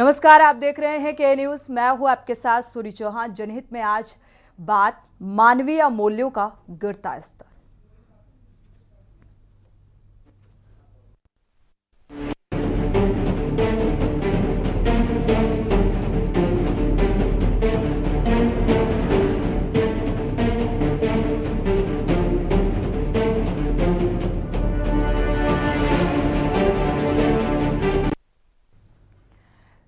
नमस्कार, आप देख रहे हैं के न्यूज। मैं हूं आपके साथ सूरी चौहान। जनहित में आज बात मानवीय मूल्यों का गिरता स्तर।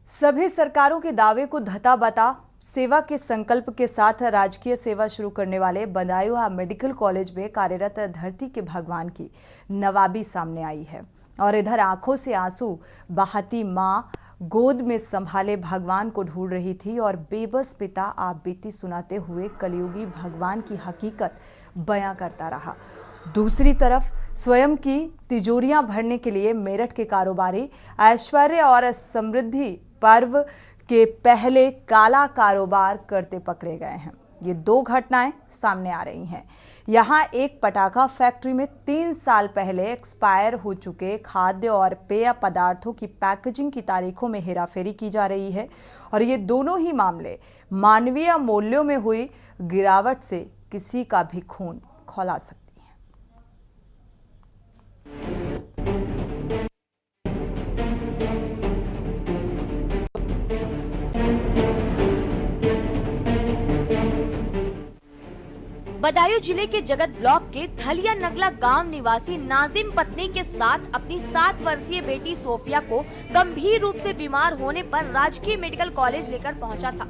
सभी सरकारों के दावे को धता बता सेवा के संकल्प के साथ राजकीय सेवा शुरू करने वाले बदायूं मेडिकल कॉलेज में कार्यरत धरती के भगवान की नवाबी सामने आई है। और इधर आंखों से आंसू बहाती मां गोद में संभाले भगवान को ढूंढ रही थी और बेबस पिता आप बीती सुनाते हुए कलयुगी भगवान की हकीकत बयां करता रहा। दूसरी तरफ स्वयं की तिजोरियां भरने के लिए मेरठ के कारोबारी ऐश्वर्य और समृद्धि पर्व के पहले काला कारोबार करते पकड़े गए हैं। ये दो घटनाएं सामने आ रही हैं। यहां एक पटाखा फैक्ट्री में 3 साल पहले एक्सपायर हो चुके खाद्य और पेय पदार्थों की पैकेजिंग की तारीखों में हेराफेरी की जा रही है और ये दोनों ही मामले मानवीय मूल्यों में हुई गिरावट से किसी का भी खून खौला सकते हैं। बदायूं जिले के जगत ब्लॉक के थलिया नगला गांव निवासी नाजिम पत्नी के साथ अपनी 7 वर्षीय बेटी सोफिया को गंभीर रूप से बीमार होने पर राजकीय मेडिकल कॉलेज लेकर पहुंचा था।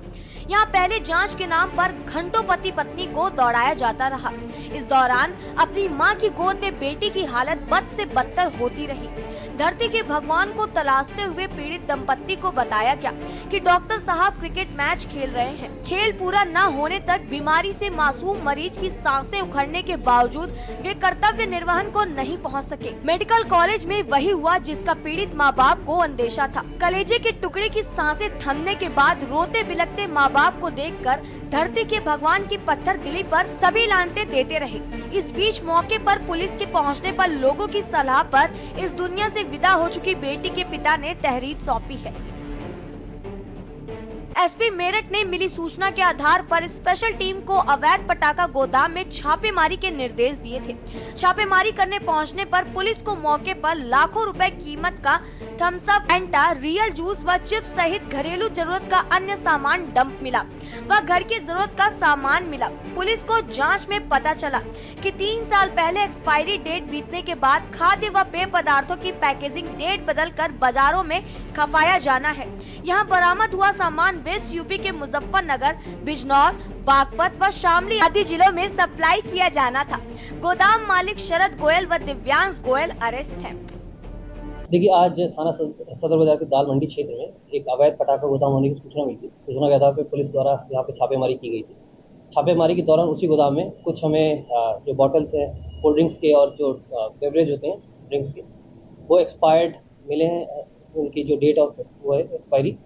यहां पहले जांच के नाम पर घंटों पति पत्नी को दौड़ाया जाता रहा। इस दौरान अपनी मां की गोद में बेटी की हालत बद से बदतर होती रही। धरती के भगवान को तलाशते हुए पीड़ित दंपत्ति को बताया गया कि डॉक्टर साहब क्रिकेट मैच खेल रहे हैं। खेल पूरा न होने तक बीमारी से मासूम मरीज की सांसें उखड़ने के बावजूद वे कर्तव्य निर्वहन को नहीं पहुंच सके। मेडिकल कॉलेज में वही हुआ जिसका पीड़ित माँ बाप को अंदेशा था। कलेजे के टुकड़े की सांसें थमने के बाद रोते बिलखते माँ बाप को देखकर धरती के भगवान की पत्थर दिली पर सभी लानते देते रहे। इस बीच मौके पर पुलिस के पहुंचने पर लोगों की सलाह पर इस दुनिया से विदा हो चुकी बेटी के पिता ने तहरीर सौंपी है। एसपी मेरठ ने मिली सूचना के आधार पर स्पेशल टीम को अवैध पटाखा गोदाम में छापेमारी के निर्देश दिए थे। छापेमारी करने पहुंचने पर पुलिस को मौके पर लाखों रुपए कीमत का थम्स अप, एंटा, रियल जूस व चिप्स सहित घरेलू जरूरत का अन्य सामान डंप मिला व घर की जरूरत का सामान मिला। पुलिस को जांच में पता चला कि 3 साल पहले एक्सपायरी डेट बीतने के बाद खाद्य व पेय पदार्थों की पैकेजिंग डेट बदलकर बाजारों में खपाया जाना है। यहाँ बरामद हुआ सामान वेस्ट यूपी के मुजफ्फरनगर, बिजनौर, बागपत व शामली आदि जिलों में सप्लाई किया जाना था। गोदाम मालिक शरद गोयल व दिव्यांश गोयल अरेस्ट है। देखिए, आज थाना सदर बाजार के दाल मंडी क्षेत्र में एक अवैध पटाखा गोदाम होने की सूचना मिली थी। सूचना के आधार पर पुलिस द्वारा यहाँ पे छापेमारी की गई थी। छापेमारी के दौरान उसी गोदाम में कुछ हमें जो बॉटल्स हैं कोल्ड ड्रिंक्स के और जो बेवरेज होते हैं ड्रिंक्स के, वो एक्सपायर्ड मिले हैं। उनकी जो डेट ऑफ वो है एक्सपायरी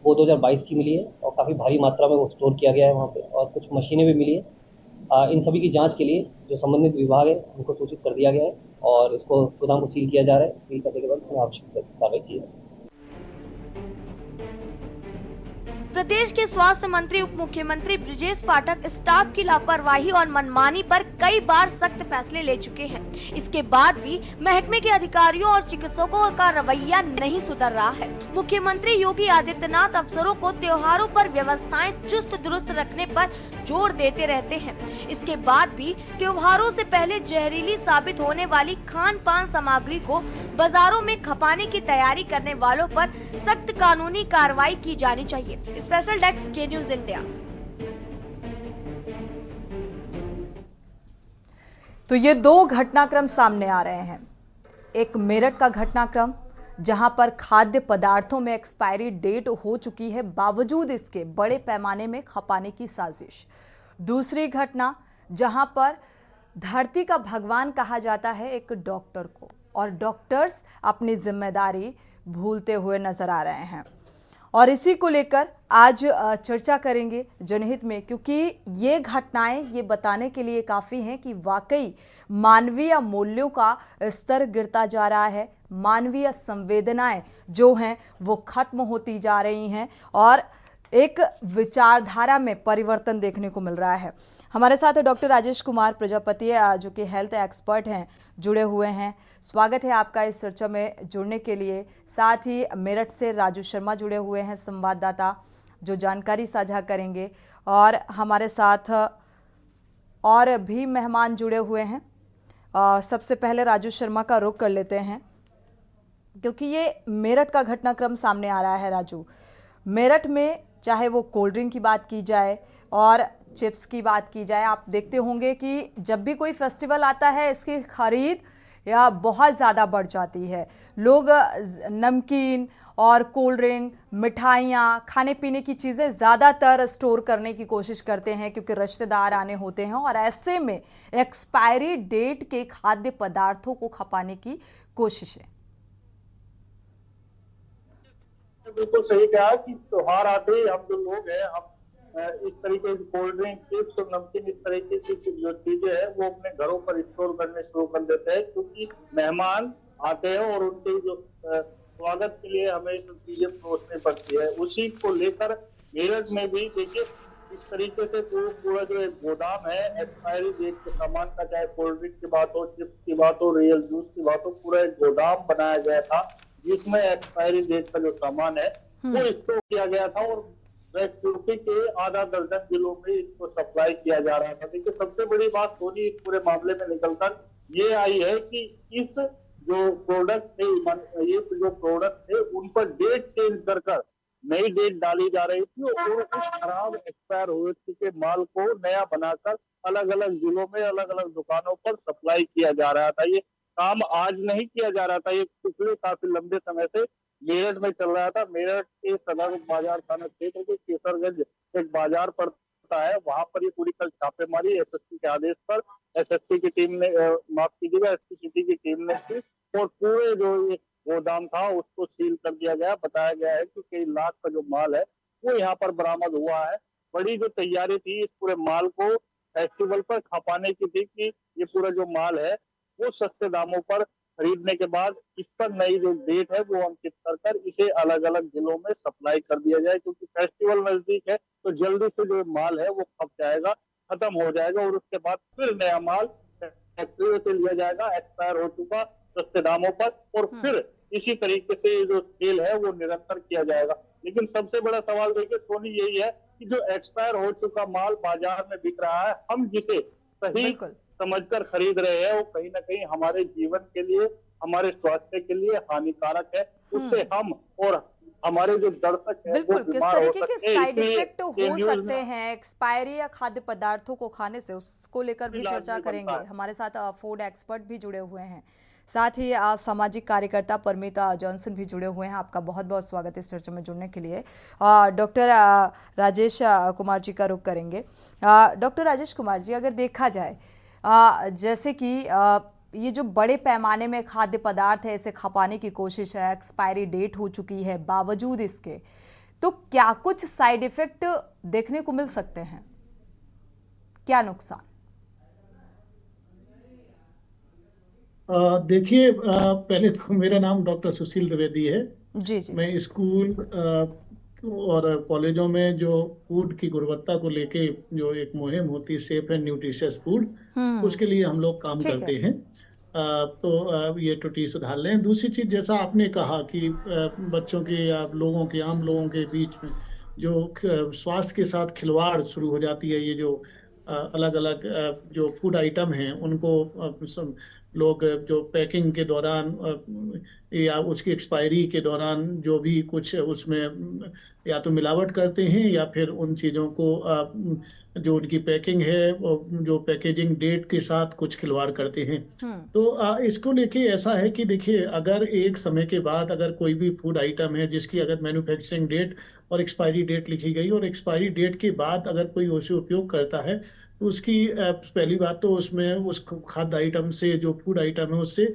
वो 2022 की मिली है और काफ़ी भारी मात्रा में वो स्टोर किया गया है वहाँ पे, और कुछ मशीनें भी मिली है। इन सभी की जांच के लिए जो संबंधित विभाग है उनको सूचित कर दिया गया है और इसको गोदाम को सील किया जा रहा है। सील करने के बाद इसमें आवश्यक कार्रवाई की है। प्रदेश के स्वास्थ्य मंत्री उप मुख्यमंत्री ब्रिजेश पाठक स्टाफ की लापरवाही और मनमानी पर कई बार सख्त फैसले ले चुके हैं। इसके बाद भी महकमे के अधिकारियों और चिकित्सकों का रवैया नहीं सुधर रहा है। मुख्यमंत्री योगी आदित्यनाथ अफसरों को त्योहारों पर व्यवस्थाएं चुस्त दुरुस्त रखने पर जोर देते रहते हैं। इसके बाद भी त्योहारों से पहले जहरीली साबित होने वाली खान पान सामग्री को बाजारों में खपाने की तैयारी करने वालों पर सख्त कानूनी कार्रवाई की जानी चाहिए। स्पेशल डेस्क के न्यूज इंडिया। तो ये दो घटनाक्रम सामने आ रहे हैं। एक मेरठ का घटनाक्रम जहां पर खाद्य पदार्थों में एक्सपायरी डेट हो चुकी है, बावजूद इसके बड़े पैमाने में खपाने की साजिश। दूसरी घटना जहां पर धरती का भगवान कहा जाता है एक डॉक्टर को, और डॉक्टर्स अपनी जिम्मेदारी भूलते हुए नजर आ रहे हैं। और इसी को लेकर आज चर्चा करेंगे जनहित में, क्योंकि ये घटनाएं ये बताने के लिए काफ़ी हैं कि वाकई मानवीय मूल्यों का स्तर गिरता जा रहा है, मानवीय संवेदनाएं जो हैं वो खत्म होती जा रही हैं और एक विचारधारा में परिवर्तन देखने को मिल रहा है। हमारे साथ डॉक्टर राजेश कुमार प्रजापति जो कि हेल्थ एक्सपर्ट हैं, जुड़े हुए हैं। स्वागत है आपका इस चर्चा में जुड़ने के लिए। साथ ही मेरठ से राजू शर्मा जुड़े हुए हैं, संवाददाता, जो जानकारी साझा करेंगे। और हमारे साथ और भी मेहमान जुड़े हुए हैं। सबसे पहले राजू शर्मा का रुख कर लेते हैं, क्योंकि ये मेरठ का घटनाक्रम सामने आ रहा है। राजू, मेरठ में चाहे वो कोल्ड ड्रिंक की बात की जाए और चिप्स की बात की जाए, आप देखते होंगे कि जब भी कोई फेस्टिवल आता है इसकी खरीद या बहुत ज़्यादा बढ़ जाती है। लोग नमकीन और कोल्ड ड्रिंक, मिठाइयाँ, खाने पीने की चीज़ें ज़्यादातर स्टोर करने की कोशिश करते हैं, क्योंकि रिश्तेदार आने होते हैं और ऐसे में एक्सपायरी डेट के खाद्य पदार्थों को खपाने की कोशिश है। बिल्कुल सही कहा कि त्योहार आते ही हम जो लोग हैं, हम इस तरीके की कोल्ड ड्रिंक, चिप्स और नमकीन, इस तरीके की जो चीजें हैं वो अपने घरों पर स्टोर करने शुरू कर देते हैं, क्योंकि मेहमान आते हैं और उनके जो स्वागत के लिए हमें सब चीजें परोसनी पड़ती है। उसी को लेकर मेरठ में भी देखिए इस तरीके से पूरा जो एक गोदाम है एक्सपायरी डेट के सामान का, चाहे कोल्ड ड्रिंक की बात हो, चिप्स की बात हो, रियल जूस की बात हो, पूरा एक गोदाम बनाया गया था जिसमें एक्सपायरी डेट का जो सामान है वो स्टोर किया गया था और यूपी के आधा दर्जन जिलों में इसको सप्लाई किया जा रहा था। देखिए सबसे बड़ी बात सोनी इस पूरे मामले में निकलकर ये आई है कि इस जो प्रोडक्ट थे उन पर डेट चेंज कर नई डेट डाली जा रही थी और उस खराब एक्सपायर हुए के माल को नया बनाकर अलग अलग जिलों में अलग अलग दुकानों पर सप्लाई किया जा रहा था। ये काम आज नहीं किया जा रहा था, ये पिछले काफी लंबे समय से मेरठ में चल रहा था। मेरठ के सदर बाजार थाना क्षेत्र के केसरगंज एक बाजार पड़ता है, वहां पर ये पूरी कल छापेमारी एसएसपी के आदेश पर एसएसपी की टीम ने माफ कीजिएगा एसपी सिटी की टीम ने की और पूरे जो ये गोदाम था उसको सील कर दिया गया। बताया गया है कि कई लाख का जो माल है वो यहाँ पर बरामद हुआ है। बड़ी जो तैयारी थी इस पूरे माल को फेस्टिवल पर खपाने की थी कि ये पूरा जो माल है वो सस्ते दामों पर खरीदने के बाद इस पर नई जो डेट है वो अंकित कर इसे अलग अलग जिलों में सप्लाई कर दिया जाए, क्योंकि फेस्टिवल नजदीक है तो जल्दी से जो माल है वो खप जाएगा, खत्म हो जाएगा और उसके बाद फिर नया माल फैक्ट्री से लिया जाएगा एक्सपायर हो चुका सस्ते दामों पर और फिर इसी तरीके से जो सेल है वो निरंतर किया जाएगा। लेकिन सबसे बड़ा सवाल देखिए सोनी यही है कि जो एक्सपायर हो चुका माल बाजार में बिक रहा है, हम जिसे सही समझकर खरीद रहे हैं वो कहीं ना कहीं हमारे जीवन के लिए, हमारे स्वास्थ्य के लिए हानिकारक है। उससे हम और हमारे जो दर्शक हैं बिल्कुल, किस तरीके के साइड इफेक्ट हो सकते में हैं एक्सपायरी या खाद्य पदार्थों को खाने से, उसको लेकर भी चर्चा करेंगे। हमारे साथ फूड एक्सपर्ट भी जुड़े हुए हैं, साथ ही सामाजिक कार्यकर्ता परमिता जॉनसन भी जुड़े हुए हैं। आपका बहुत बहुत स्वागत है इस चर्चा में जुड़ने के लिए। डॉक्टर राजेश कुमार जी का रुख करेंगे। डॉक्टर राजेश कुमार जी, अगर देखा जाए जैसे कि ये जो बड़े पैमाने में खाद्य पदार्थ है इसे खपाने की कोशिश है, एक्सपायरी डेट हो चुकी है, बावजूद इसके तो क्या कुछ साइड इफेक्ट देखने को मिल सकते हैं? क्या नुकसान? देखिए, पहले तो मेरा नाम डॉक्टर सुशील द्विवेदी है। जी जी। मैं स्कूल और कॉलेजों में जो फूड की गुणवत्ता को लेके जो एक मुहिम होती है सेफ एंड न्यूट्रिशियस फूड, उसके लिए हम लोग काम करते हैं। तो ये त्रुटि सुधार लें। दूसरी चीज, जैसा आपने कहा कि बच्चों के या लोगों के, आम लोगों के बीच में जो स्वास्थ्य के साथ खिलवाड़ शुरू हो जाती है, ये जो अलग अलग जो फूड आइटम हैं उनको लोग जो पैकिंग के दौरान या उसकी एक्सपायरी के दौरान जो भी कुछ उसमें या तो मिलावट करते हैं या फिर उन चीज़ों को जो उनकी पैकिंग है जो पैकेजिंग डेट के साथ कुछ खिलवाड़ करते हैं। तो इसको लेके ऐसा है कि देखिए, अगर एक समय के बाद अगर कोई भी फूड आइटम है जिसकी अगर मैन्युफैक्चरिंग डेट और एक्सपायरी डेट लिखी गई और एक्सपायरी डेट के बाद अगर कोई उसे उपयोग करता है तो उसकी पहली बात तो उसमें उस खाद्य आइटम से, जो फूड आइटम है, उससे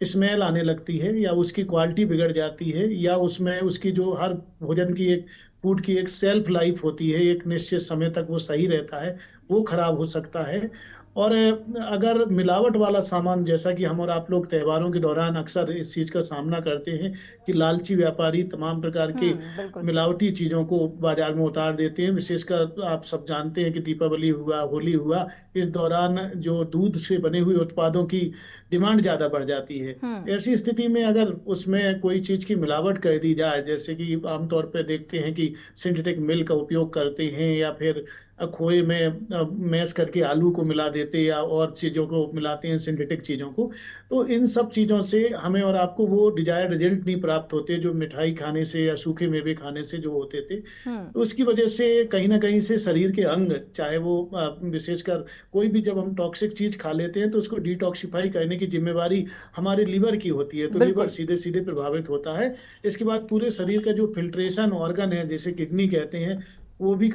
स्मेल आने लगती है या उसकी क्वालिटी बिगड़ जाती है, या उसमें उसकी जो हर भोजन की एक फूड की एक सेल्फ लाइफ होती है, एक निश्चित समय तक वो सही रहता है, वो खराब हो सकता है। और अगर मिलावट वाला सामान, जैसा कि हम और आप लोग त्योहारों के दौरान अक्सर इस चीज का सामना करते हैं कि लालची व्यापारी तमाम प्रकार के बिल्कुल। मिलावटी चीजों को बाजार में उतार देते हैं। विशेषकर आप सब जानते हैं कि दीपावली हुआ, होली हुआ, इस दौरान जो दूध से बने हुए उत्पादों की डिमांड ज्यादा बढ़ जाती है। ऐसी स्थिति में अगर उसमें कोई चीज की मिलावट कर दी जाए, जैसे कि आमतौर पर देखते हैं कि सिंथेटिक मिल्क का उपयोग करते हैं, या फिर खोए में मैश करके आलू को मिला देते, या और चीजों को मिलाते हैं, सिंथेटिक चीजों को, तो इन सब चीजों से हमें और आपको वो डिजायर्ड रिजल्ट नहीं प्राप्त होते जो मिठाई खाने से या सूखे मेवे खाने से जो होते थे। तो उसकी वजह से कहीं ना कहीं से शरीर के अंग, चाहे वो विशेषकर कोई भी, जब हम टॉक्सिक चीज खा लेते हैं तो उसको डिटॉक्सिफाई करने की जिम्मेवारी हमारे लिवर की होती है, तो लिवर सीधे सीधे प्रभावित होता है। इसके बाद पूरे शरीर का जो फिल्ट्रेशन ऑर्गन है, जैसे किडनी कहते हैं, वो भी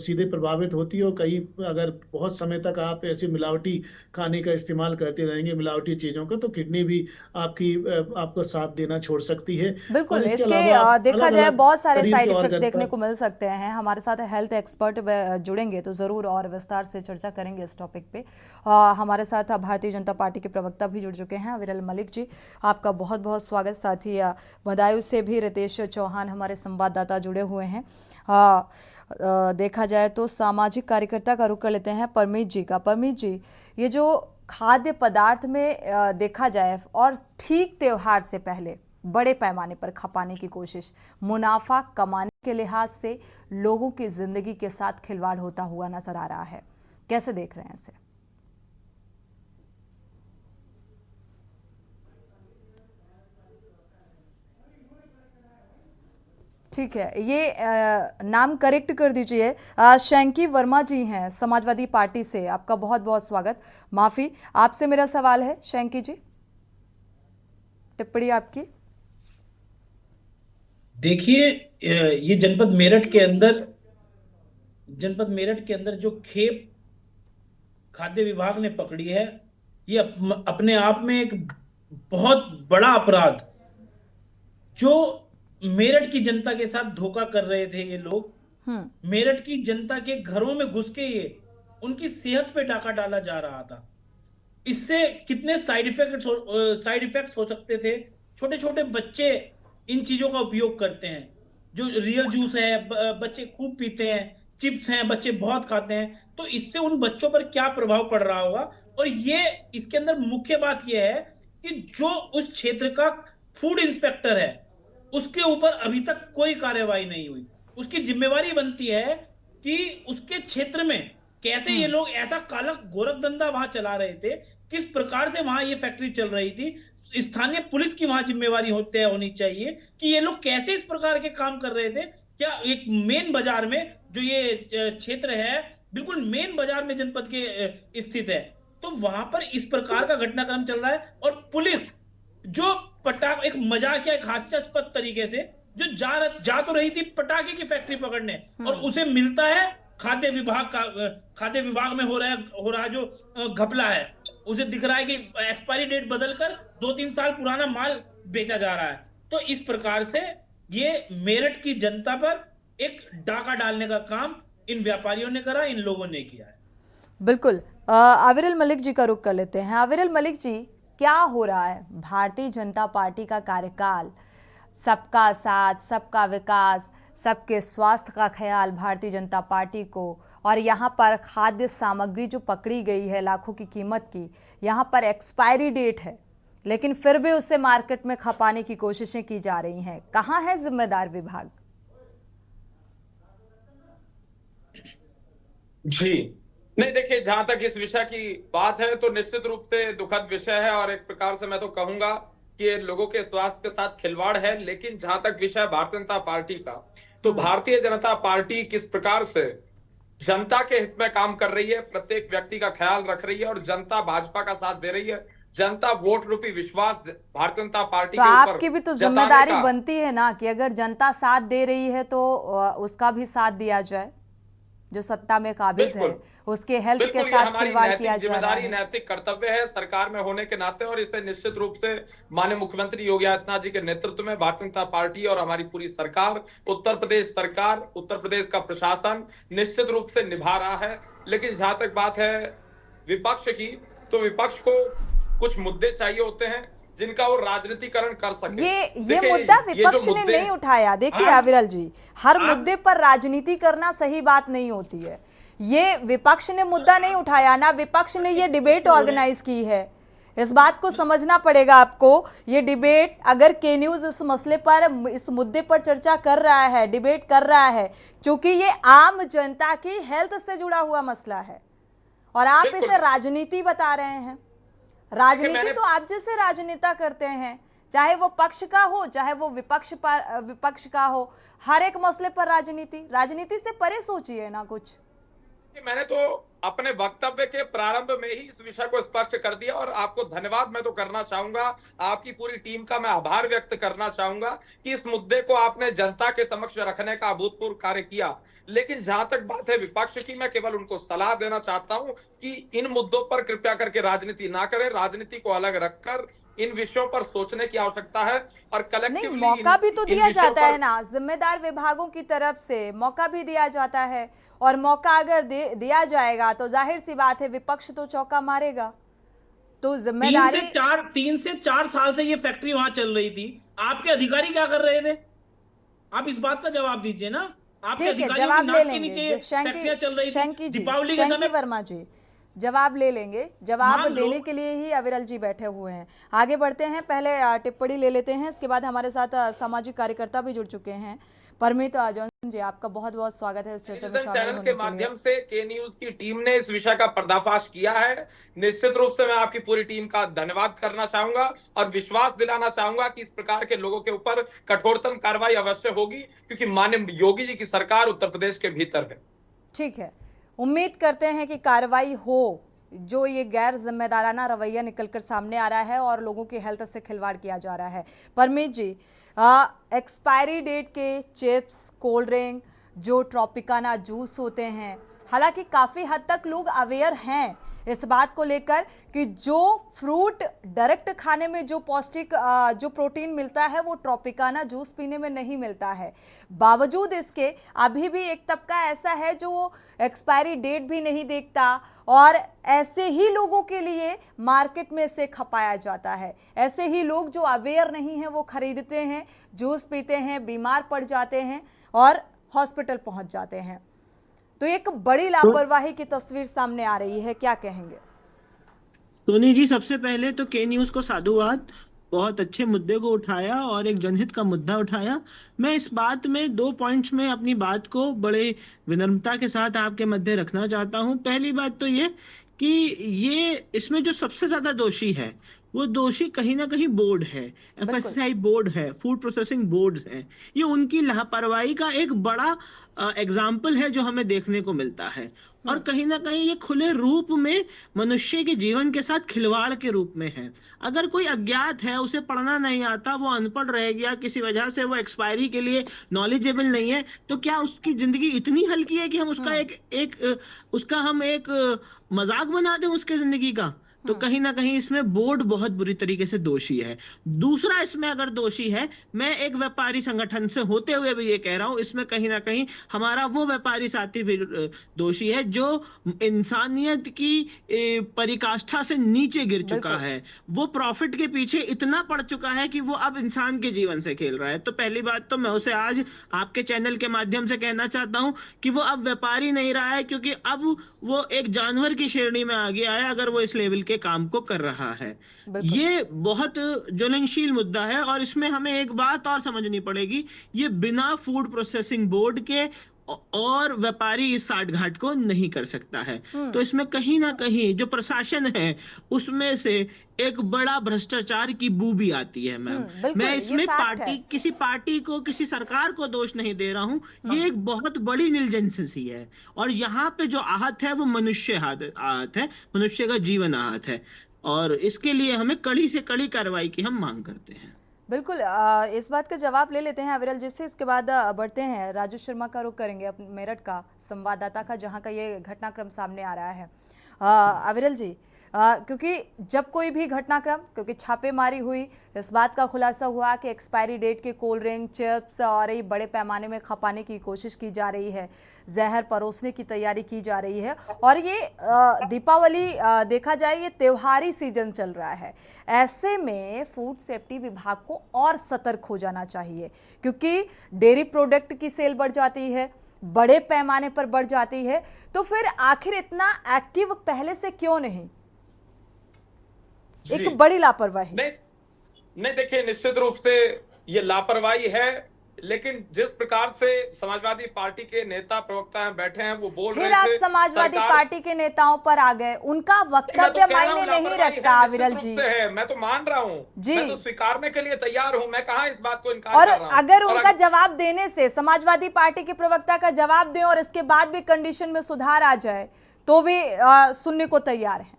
सीधे प्रभावित होती है। और कई, अगर बहुत समय तक आप ऐसे मिलावटी खाने का इस्तेमाल करते रहेंगे, मिलावटी चीजों का, तो किडनी भी आपका साथ देना छोड़ सकती है। बिल्कुल। और इसके इसके अलावा देखा अलग जाए अलग बहुत सारे शरीर साइड के इफेक्ट ऑर्गन देखने पर को मिल सकते हैं। हमारे साथ हेल्थ एक्सपर्ट जुड़ेंगे तो ज़रूर और विस्तार से चर्चा करेंगे इस टॉपिक पे। हमारे साथ भारतीय जनता पार्टी के प्रवक्ता भी जुड़ चुके हैं, अविरल मलिक जी, आपका बहुत बहुत स्वागत। साथ ही बदायूं से भी रितेश चौहान हमारे संवाददाता जुड़े हुए हैं। देखा जाए तो सामाजिक कार्यकर्ता का रुख कर लेते हैं परमीत जी का। परमीत जी, ये जो खाद्य पदार्थ में देखा जाए और ठीक त्योहार से पहले बड़े पैमाने पर खपाने की कोशिश, मुनाफा कमाने के लिहाज से लोगों की जिंदगी के साथ खिलवाड़ होता हुआ नजर आ रहा है, कैसे देख रहे हैं इसे? ठीक है, ये नाम करेक्ट कर दीजिए। शैंकी वर्मा जी हैं समाजवादी पार्टी से, आपका बहुत बहुत स्वागत। माफी, आपसे मेरा सवाल है शैंकी जी, टिप्पणी आपकी। देखिए, ये जनपद मेरठ के अंदर जो खेप खाद्य विभाग ने पकड़ी है, ये अपने आप में एक बहुत बड़ा अपराध, जो मेरठ की जनता के साथ धोखा कर रहे थे ये लोग। मेरठ की जनता के घरों में घुस के ये उनकी सेहत पे टाका डाला जा रहा था। इससे कितने साइड इफेक्ट्स हो सकते थे। छोटे छोटे बच्चे इन चीजों का उपयोग करते हैं, जो रियल जूस है बच्चे खूब पीते हैं, चिप्स हैं बच्चे बहुत खाते हैं, तो इससे उन बच्चों पर क्या प्रभाव पड़ रहा होगा। और ये इसके अंदर मुख्य बात यह है कि जो उस क्षेत्र का फूड इंस्पेक्टर है, उसके ऊपर अभी तक कोई कार्रवाई नहीं हुई। उसकी जिम्मेवारी बनती है कि उसके क्षेत्र में कैसे ये लोग ऐसा काला गोरखधंधा वहां चला रहे थे, किस प्रकार से वहां ये फैक्ट्री चल रही थी। स्थानीय पुलिस की वहां जिम्मेवारी होनी चाहिए कि ये लोग कैसे इस प्रकार के काम कर रहे थे। क्या एक मेन बाजार में जो ये क्षेत्र है, बिल्कुल मेन बाजार में जनपद के स्थित है, तो वहां पर इस प्रकार का घटनाक्रम चल रहा है। और पुलिस जो एक मजाकिया, एक हास्यास्पद तरीके से जो जा तो रही थी पटाखे की फैक्ट्री पकड़ने, और उसे मिलता है खाद्य विभाग में हो रहा जो घपला है, उसे दिख रहा है कि एक्सपायरी डेट बदलकर 2-3 साल पुराना माल बेचा जा रहा है। तो इस प्रकार से ये मेरठ की जनता पर एक डाका डालने का काम इन व्यापारियों ने करा, इन लोगों ने किया है। बिल्कुल। अविरल मलिक जी का रुख कर लेते हैं। अविरल मलिक जी, क्या हो रहा है? भारतीय जनता पार्टी का कार्यकाल, सबका साथ, सबका विकास, सबके स्वास्थ्य का ख्याल भारतीय जनता पार्टी को, और यहाँ पर खाद्य सामग्री जो पकड़ी गई है लाखों की कीमत की, यहाँ पर एक्सपायरी डेट है, लेकिन फिर भी उसे मार्केट में खपाने की कोशिशें की जा रही हैं। कहाँ है जिम्मेदार विभाग? जी नहीं, देखिए, जहां तक इस विषय की बात है तो निश्चित रूप से दुखद विषय है, और एक प्रकार से मैं तो कहूंगा कि ये लोगों के स्वास्थ्य के साथ खिलवाड़ है। लेकिन जहां तक विषय भारतीय जनता पार्टी का, तो भारतीय जनता पार्टी किस प्रकार से जनता के हित में काम कर रही है, प्रत्येक व्यक्ति का ख्याल रख रही है, और जनता भाजपा का साथ दे रही है। जनता वोट रूपी विश्वास भारतीय जनता पार्टी तो के ऊपर आपकी भी तो जिम्मेदारी बनती है ना कि अगर जनता साथ दे रही है तो उसका भी साथ दिया जाए, जो सत्ता में काबिज है उसके हेल्थ के बिल्कुल, ये साथ हमारी खिलवाड़ नैतिक किया जा रहा जिम्मेदारी, है। नैतिक कर्तव्य है सरकार में होने के नाते, और इसे निश्चित रूप से माननीय मुख्यमंत्री योगी आदित्यनाथ जी के नेतृत्व में भारतीय जनता पार्टी और हमारी पूरी सरकार, उत्तर प्रदेश सरकार, उत्तर प्रदेश का प्रशासन निश्चित रूप से निभा रहा है। लेकिन जहां तक बात है विपक्ष की, तो विपक्ष को कुछ मुद्दे चाहिए होते हैं जिनका वो राजनीतिकरण कर सके। ये देखिए, मुद्दा ये विपक्ष जो ने मुद्दे नहीं उठाया। देखिए हाँ। अविरल जी, हर हाँ। मुद्दे पर राजनीति करना सही बात नहीं होती है। ये विपक्ष ने मुद्दा नहीं उठाया, ना विपक्ष ने ये डिबेट ऑर्गेनाइज की है। इस बात को समझना पड़ेगा आपको। ये डिबेट, अगर के न्यूज इस मसले पर, इस मुद्दे पर चर्चा कर रहा है, डिबेट कर रहा है, क्योंकि ये आम जनता की हेल्थ से जुड़ा हुआ मसला है और आप बिल्कुल। इसे राजनीति बता रहे हैं। राजनीति मैंने- तो आप जैसे राजनेता करते हैं, चाहे वो पक्ष का हो, चाहे वो विपक्ष का हो, हर एक मसले पर राजनीति से परे सोचिए ना कुछ। मैंने तो अपने वक्तव्य के प्रारंभ में ही इस विषय को स्पष्ट कर दिया, और आपको धन्यवाद मैं तो करना चाहूंगा, आपकी पूरी टीम का मैं आभार व्यक्त करना चाहूंगा कि इस मुद्दे को आपने जनता के समक्ष रखने का अभूतपूर्व कार्य किया। लेकिन जहां तक बात है विपक्ष की, मैं केवल उनको सलाह देना चाहता हूं कि इन मुद्दों पर कृपया करके राजनीति ना करें। राजनीति को अलग रखकर इन विषयों पर सोचने की आवश्यकता है, और नहीं, कलेक्टिवली मौका भी तो दिया जाता है ना, जिम्मेदार विभागों की तरफ से मौका भी दिया जाता है, और मौका अगर दिया जाएगा तो जाहिर सी बात है विपक्ष तो चौका मारेगा। तो जिम्मेदारी 3 से 4 साल से ये फैक्ट्री वहां चल रही थी, आपके अधिकारी क्या कर रहे थे? आप इस बात का जवाब दीजिए ना। आपके ठीक है, अधिकारियों जवाब की ले नाक के नीचे लेंगे। फैक्ट्रियां चल रही शैंकी थी जी, दीपावली के शैंकी समय। वर्मा जी, जवाब ले लेंगे। जवाब मान लो। देने के लिए ही अविरल जी बैठे हुए हैं। आगे बढ़ते हैं, पहले टिप्पणी ले लेते हैं, इसके बाद हमारे साथ सामाजिक कार्यकर्ता भी जुड़ चुके हैं। परमित जॉनसन जी, आपका बहुत बहुत स्वागत है इस चर्चा में शामिल चैनल होने के के माध्यम लिए। से के न्यूज की टीम ने इस विषय का पर्दाफाश किया है। निश्चित रूप से मैं आपकी पूरी टीम का धन्यवाद करना चाहूंगा और विश्वास दिलाना चाहूंगा कि इस प्रकार के लोगों के ऊपर कठोरतम कार्रवाई अवश्य होगी, क्योंकि माननीय योगी जी की सरकार उत्तर प्रदेश के भीतर है। ठीक है, उम्मीद करते हैं कि कार्रवाई हो। जो ये गैर जिम्मेदाराना रवैया निकलकर सामने आ रहा है और लोगों की हेल्थ से खिलवाड़ किया जा रहा है। परमीत जी, एक्सपायरी डेट के चिप्स, कोल्ड ड्रिंक, जो ट्रॉपिकाना जूस होते हैं, हालांकि काफ़ी हद तक लोग अवेयर हैं इस बात को लेकर कि जो फ्रूट डायरेक्ट खाने में जो पौष्टिक जो प्रोटीन मिलता है वो ट्रॉपिकाना जूस पीने में नहीं मिलता है। बावजूद इसके अभी भी एक तबका ऐसा है जो एक्सपायरी डेट भी नहीं देखता और ऐसे ही लोगों के लिए मार्केट में से खपाया जाता है। ऐसे ही लोग जो अवेयर नहीं हैं वो खरीदते हैं, जूस पीते हैं, बीमार पड़ जाते हैं और हॉस्पिटल पहुंच जाते हैं। तो एक बड़ी लापरवाही की तस्वीर सामने आ रही है, क्या कहेंगे? सोनी जी, सबसे पहले तो के न्यूज को साधुवाद, बहुत अच्छे मुद्दे को उठाया और एक जनहित का मुद्दा उठाया। मैं इस बात में 2 पॉइंट्स में अपनी बात को बड़े विनम्रता के साथ आपके मध्य रखना चाहता हूं। पहली बात तो ये कि ये इसमें जो सबसे ज्यादा दोषी है वो दोषी कहीं ना कहीं बोर्ड है, एफएसएसआई बोर्ड है, फूड प्रोसेसिंग बोर्ड्स हैं। ये उनकी लापरवाही का एक बड़ा एग्जाम्पल है जो हमें देखने को मिलता है और कहीं ना कहीं ये खुले रूप में मनुष्य के जीवन के साथ खिलवाड़ के रूप में है। अगर कोई अज्ञात है, उसे पढ़ना नहीं आता, वो अनपढ़ रह गया, किसी वजह से वो एक्सपायरी के लिए नॉलेजेबल नहीं है, तो क्या उसकी जिंदगी इतनी हल्की है कि हम उसका हम एक मजाक बना दें उसके जिंदगी का? तो कहीं ना कहीं इसमें बोर्ड बहुत बुरी तरीके से दोषी है। दूसरा, इसमें अगर दोषी है, मैं एक व्यापारी संगठन से होते हुए भी ये कह रहा हूं, इसमें कहीं ना कहीं हमारा वो व्यापारी साथी भी दोषी है जो इंसानियत की परिकाष्ठा से नीचे गिर चुका है। वो प्रॉफिट के पीछे इतना पड़ चुका है कि वो अब इंसान के जीवन से खेल रहा है। तो पहली बात तो मैं उसे आज आपके चैनल के माध्यम से कहना चाहता हूं कि वो अब व्यापारी नहीं रहा है, क्योंकि अब वो एक जानवर की श्रेणी में आ गया है अगर वो इस लेवल के काम को कर रहा है। ये बहुत ज्वलनशील मुद्दा है और इसमें हमें एक बात और समझनी पड़ेगी, ये बिना फूड प्रोसेसिंग बोर्ड के और व्यापारी इस साठगांठ को नहीं कर सकता है। तो इसमें कहीं ना कहीं जो प्रशासन है उसमें से एक बड़ा भ्रष्टाचार की बू भी आती है। मैम, मैं इसमें किसी पार्टी को, किसी सरकार को दोष नहीं दे रहा हूं। ये एक बहुत बड़ी निलजेंसी है और यहाँ पे जो आहत है वो मनुष्य आहत है, मनुष्य का जीवन आहत है और इसके लिए हमें कड़ी से कड़ी कार्रवाई की हम मांग करते हैं। बिल्कुल इस बात का जवाब ले लेते हैं अविरल जी से, इसके बाद बढ़ते हैं राजू शर्मा का रुख करेंगे अपने मेरठ का संवाददाता का, जहां का ये घटनाक्रम सामने आ रहा है। अविरल जी, क्योंकि जब कोई भी घटनाक्रम, क्योंकि छापेमारी हुई, इस बात का खुलासा हुआ कि एक्सपायरी डेट के कोल्ड ड्रिंक, चिप्स और ये बड़े पैमाने में खपाने की कोशिश की जा रही है, जहर परोसने की तैयारी की जा रही है, और ये दीपावली देखा जाए ये त्योहारी सीजन चल रहा है। ऐसे में फूड सेफ्टी विभाग को और सतर्क हो जाना चाहिए, क्योंकि डेयरी प्रोडक्ट की सेल बढ़ जाती है, बड़े पैमाने पर बढ़ जाती है, तो फिर आखिर इतना एक्टिव पहले से क्यों नहीं? एक बड़ी लापरवाही। नहीं देखिए, निश्चित रूप से ये लापरवाही है, लेकिन जिस प्रकार से समाजवादी पार्टी के नेता प्रवक्ता बैठे हैं वो बोल रहे थे, फिर आप समाजवादी पार्टी के नेताओं पर आ गए, उनका वक्तव्य मायने नहीं रखता अविरल जी। मैं तो मान रहा हूँ जी, मैं तो स्वीकारने के लिए तैयार हूँ, मैं कहाँ इस बात को इनकार और कर रहा हूँ। अगर उनका जवाब देने से, समाजवादी पार्टी के प्रवक्ता का जवाब दें और इसके बाद भी कंडीशन में सुधार आ जाए तो भी सुनने को तैयार है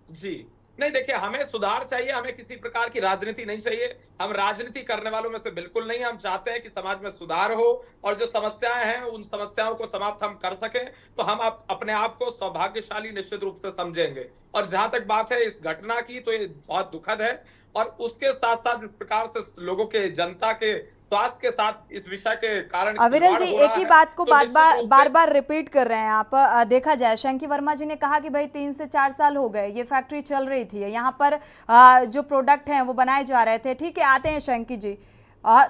जी। नहीं देखिए, हमें सुधार चाहिए, हमें किसी प्रकार की राजनीति नहीं चाहिए, हम राजनीति करने वालों में से बिल्कुल नहीं। हम चाहते हैं कि समाज में सुधार हो और जो समस्याएं हैं उन समस्याओं को समाप्त हम कर सकें, तो हम अपने आप को सौभाग्यशाली निश्चित रूप से समझेंगे। और जहां तक बात है इस घटना की, तो ये बहुत दुखद है, और उसके साथ साथ इस प्रकार से लोगों के, जनता के स्वास्थ्य के साथ इस विषय के कारण अविरल जी एक ही बात को बार बार रिपीट कर रहे हैं आप। देखा जाए, शंकी वर्मा जी ने कहा कि भाई 3 से 4 साल हो गए ये फैक्ट्री चल रही थी, यहाँ पर जो प्रोडक्ट हैं वो बनाए जा रहे थे। ठीक है, आते हैं शंकी जी,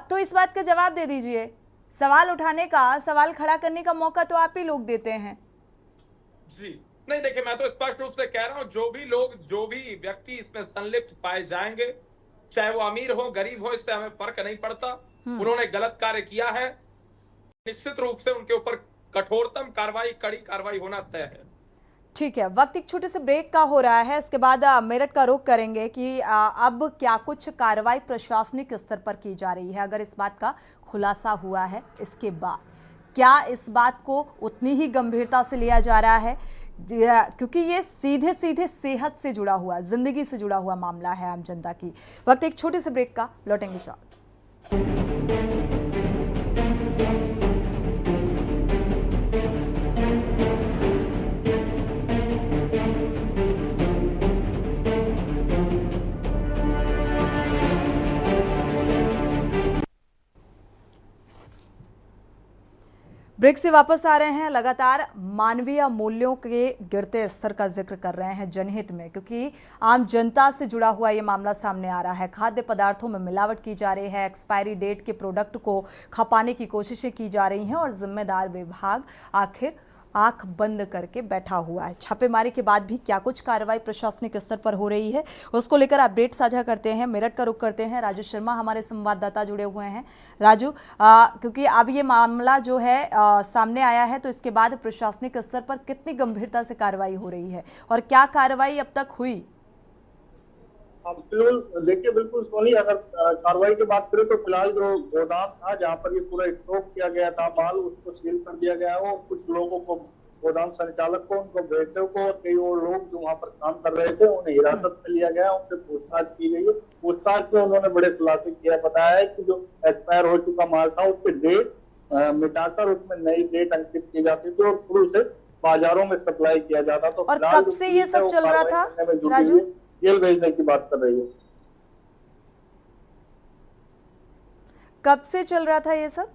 तो इस बात का जवाब दे दीजिए। सवाल उठाने का, सवाल खड़ा करने का मौका तो आप ही लोग देते हैं जी। नहीं देखिए, मैं तो स्पष्ट रूप से कह रहा हूँ, जो भी लोग, जो भी व्यक्ति इसमें संलिप्त पाए जाएंगे, चाहे वो अमीर हो गरीब हो, इससे हमें फर्क नहीं पड़ता, उन्होंने गलत कार्य किया है, निश्चित रूप से उनके ऊपर कठोरतम कार्रवाई, कड़ी कार्रवाई होना तय है। ठीक है, वक्त एक छोटे से ब्रेक का हो रहा है, इसके बाद मेरठ का रुख करेंगे कि अब क्या कुछ कार्रवाई प्रशासनिक स्तर पर की जा रही है। अगर इस बात का खुलासा हुआ है, इसके बाद क्या इस बात को उतनी ही गंभीरता से लिया जा रहा है, क्योंकि ये सीधे सीधे सेहत से जुड़ा हुआ, जिंदगी से जुड़ा हुआ मामला है आम जनता की। वक्त एक छोटे से ब्रेक का, लौटेंगे जल्द। ब्रेक से वापस आ रहे हैं। लगातार मानवीय मूल्यों के गिरते स्तर का जिक्र कर रहे हैं जनहित में, क्योंकि आम जनता से जुड़ा हुआ ये मामला सामने आ रहा है। खाद्य पदार्थों में मिलावट की जा रही है, एक्सपायरी डेट के प्रोडक्ट को खपाने की कोशिशें की जा रही हैं, और जिम्मेदार विभाग आखिर आंख बंद करके बैठा हुआ है। छापेमारी के बाद भी क्या कुछ कार्रवाई प्रशासनिक स्तर पर हो रही है, उसको लेकर अपडेट साझा करते हैं। मेरठ का रुख करते हैं, राजू शर्मा हमारे संवाददाता जुड़े हुए हैं। राजू, क्योंकि अब ये मामला जो है सामने आया है, तो इसके बाद प्रशासनिक स्तर पर कितनी गंभीरता से कार्रवाई हो रही है और क्या कार्रवाई अब तक हुई? देखिए, बिल्कुल सोनी, अगर कार्रवाई की बात करें तो फिलहाल जो गोदाम था जहाँ पर ये पूरा स्टॉक किया गया था माल, उसको सील कर दिया गया है। और कुछ लोगों को, गोदाम संचालक को, उनको बेटे को और कई और लोग जो वहाँ पर काम कर रहे थे, उन्हें हिरासत में लिया गया, उनसे पूछताछ की गई है। पूछताछ में उन्होंने बड़े खुलासे किया, बताया है कि जो एक्सपायर हो चुका माल था उसकी डेट मिटाकर उसमें नई डेट अंकित की जाती थी और फिर उसे बाजारों में सप्लाई किया जाता। तो और कब से ये सब चल रहा था राजू? जेल भेजने की बात कर रही है। कब से चल रहा था ये सब?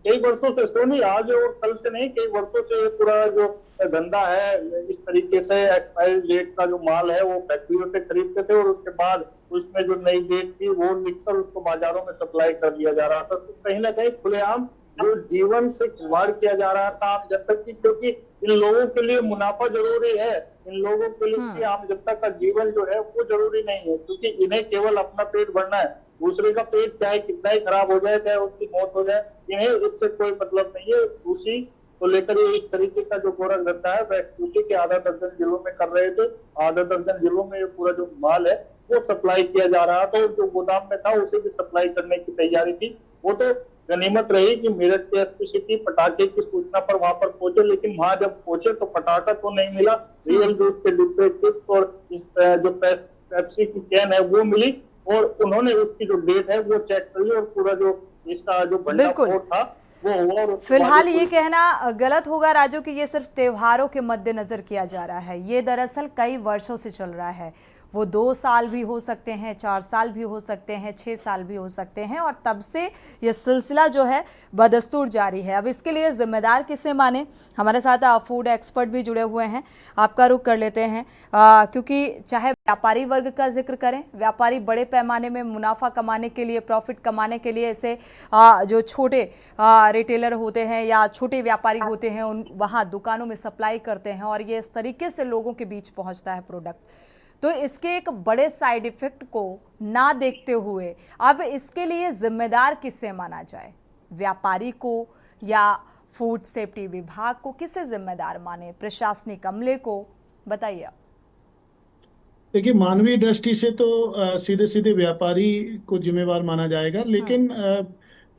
कई वर्षों से सोनी, आज और कल से नहीं, कई वर्षों से ये पूरा जो धंधा है, इस तरीके से एक्सपायरी डेट का जो माल है वो फैक्ट्रियों से खरीदते थे और उसके बाद उसमें जो नई डेट थी वो लिखकर उसको बाजारों में सप्लाई कर दिया जा रहा था। तो कहीं ना कहीं खुलेआम जो जीवन से खिलवाड़ किया जा रहा था आम जनता की, क्योंकि इन लोगों के लिए मुनाफा जरूरी है, इन लोगों के लिए आम जनता का जीवन जो है वो जरूरी नहीं है, क्योंकि इन्हें केवल अपना पेट भरना है। दूसरे का पेट चाहे कितना ही खराब हो जाए, चाहे उसकी मौत हो जाए, इन्हें इससे कोई मतलब नहीं है। उसी को लेकर ये इस तरीके का जो गोरख धंधा है वह यूपी के आधा दर्जन जिलों में कर रहे थे। आधा दर्जन जिलों में ये पूरा जो माल है वो सप्लाई किया जा रहा था, जो गोदाम में था उसे भी सप्लाई करने की तैयारी थी। वो तो गनीमत रही कि मेरठ के एसपी सिटी पटाखे की सूचना पर वहां पर पहुंचे, लेकिन वहां जब पहुंचे तो पटाखा तो नहीं मिला, रियल दूध के डिब्बे, चिप्स और जो पेप्सी की कैन है वो मिली। और उन्होंने उसकी जो डेट है वो चेक करी और पूरा जो इसका जो बिल्कुल। भंडाफोड़ था वो हुआ। और उसके फिलहाल बाद ये कहना गलत होगा राजू कि ये सिर्फ त्योहारों के मद्देनजर किया जा रहा है। ये दरअसल कई वर्षों से चल रहा है। वो 2 साल भी हो सकते हैं, 4 साल भी हो सकते हैं, 6 साल भी हो सकते हैं, और तब से ये सिलसिला जो है बदस्तूर जारी है। अब इसके लिए जिम्मेदार किसे माने? हमारे साथ फूड एक्सपर्ट भी जुड़े हुए हैं, आपका रुख कर लेते हैं, क्योंकि चाहे व्यापारी वर्ग का जिक्र करें, व्यापारी बड़े पैमाने में मुनाफा कमाने के लिए, प्रॉफिट कमाने के लिए ऐसे जो छोटे रिटेलर होते हैं या छोटे व्यापारी होते हैं उन वहाँ दुकानों में सप्लाई करते हैं और ये इस तरीके से लोगों के बीच पहुँचता है प्रोडक्ट। तो इसके एक बड़े साइड इफेक्ट को ना देखते हुए अब इसके लिए जिम्मेदार किसे माना जाए? व्यापारी को या फूड सेफ्टी विभाग को? किसे जिम्मेदार माने? प्रशासनिक अमले को? बताइए। देखिए, मानवीय दृष्टि से तो सीधे सीधे व्यापारी को जिम्मेवार माना जाएगा, लेकिन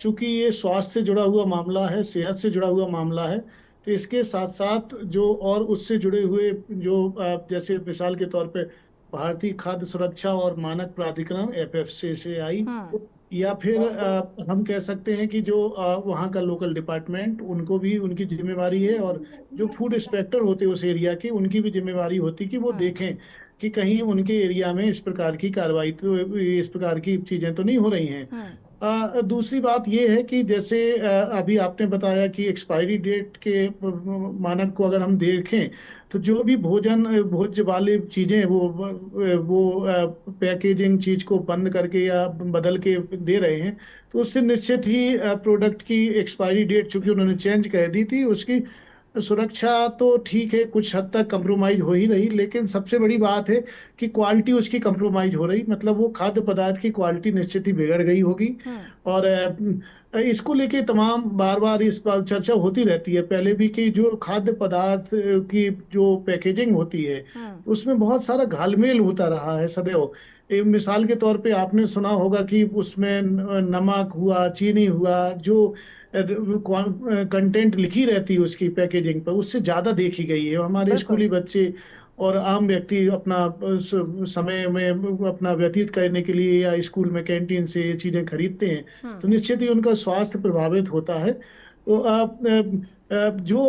चूंकि ये स्वास्थ्य से जुड़ा हुआ मामला है, सेहत से जुड़ा हुआ मामला है, तो इसके साथ साथ जो और उससे जुड़े हुए जो जैसे मिसाल के तौर पे भारतीय खाद्य सुरक्षा और मानक प्राधिकरण FSSAI, या फिर हम कह सकते हैं कि जो वहाँ का लोकल डिपार्टमेंट, उनको भी उनकी जिम्मेवारी है, और जो फूड इंस्पेक्टर होते हैं उस एरिया के, उनकी भी जिम्मेवारी होती है कि वो देखें कि कहीं उनके एरिया में इस प्रकार की कार्रवाई, तो इस प्रकार की चीजें तो नहीं हो रही हैं। दूसरी बात ये है कि जैसे अभी आपने बताया कि एक्सपायरी डेट के मानक को अगर हम देखें, तो जो भी भोज्य वाली चीजें वो पैकेजिंग चीज को बंद करके या बदल के दे रहे हैं, तो उससे निश्चित ही प्रोडक्ट की एक्सपायरी डेट चूंकि उन्होंने चेंज कर दी थी, उसकी सुरक्षा तो ठीक है, कुछ हद तक कंप्रोमाइज हो ही रही, लेकिन सबसे बड़ी बात है कि क्वालिटी उसकी कंप्रोमाइज हो रही, मतलब वो खाद्य पदार्थ की क्वालिटी निश्चित ही बिगड़ गई होगी। और इसको लेके तमाम बार बार इस बात चर्चा होती रहती है पहले भी कि जो खाद्य पदार्थ की जो पैकेजिंग होती है उसमें बहुत सारा घालमेल होता रहा है सदैव। मिसाल के तौर पे आपने सुना होगा कि उसमें नमक हुआ, चीनी हुआ, जो कंटेंट लिखी रहती है उसकी पैकेजिंग पर, उससे ज्यादा देखी गई है। हमारे स्कूली बच्चे और आम व्यक्ति अपना समय में अपना व्यतीत करने के लिए या स्कूल में कैंटीन से ये चीजें खरीदते हैं, तो निश्चित ही उनका स्वास्थ्य प्रभावित होता है। तो जो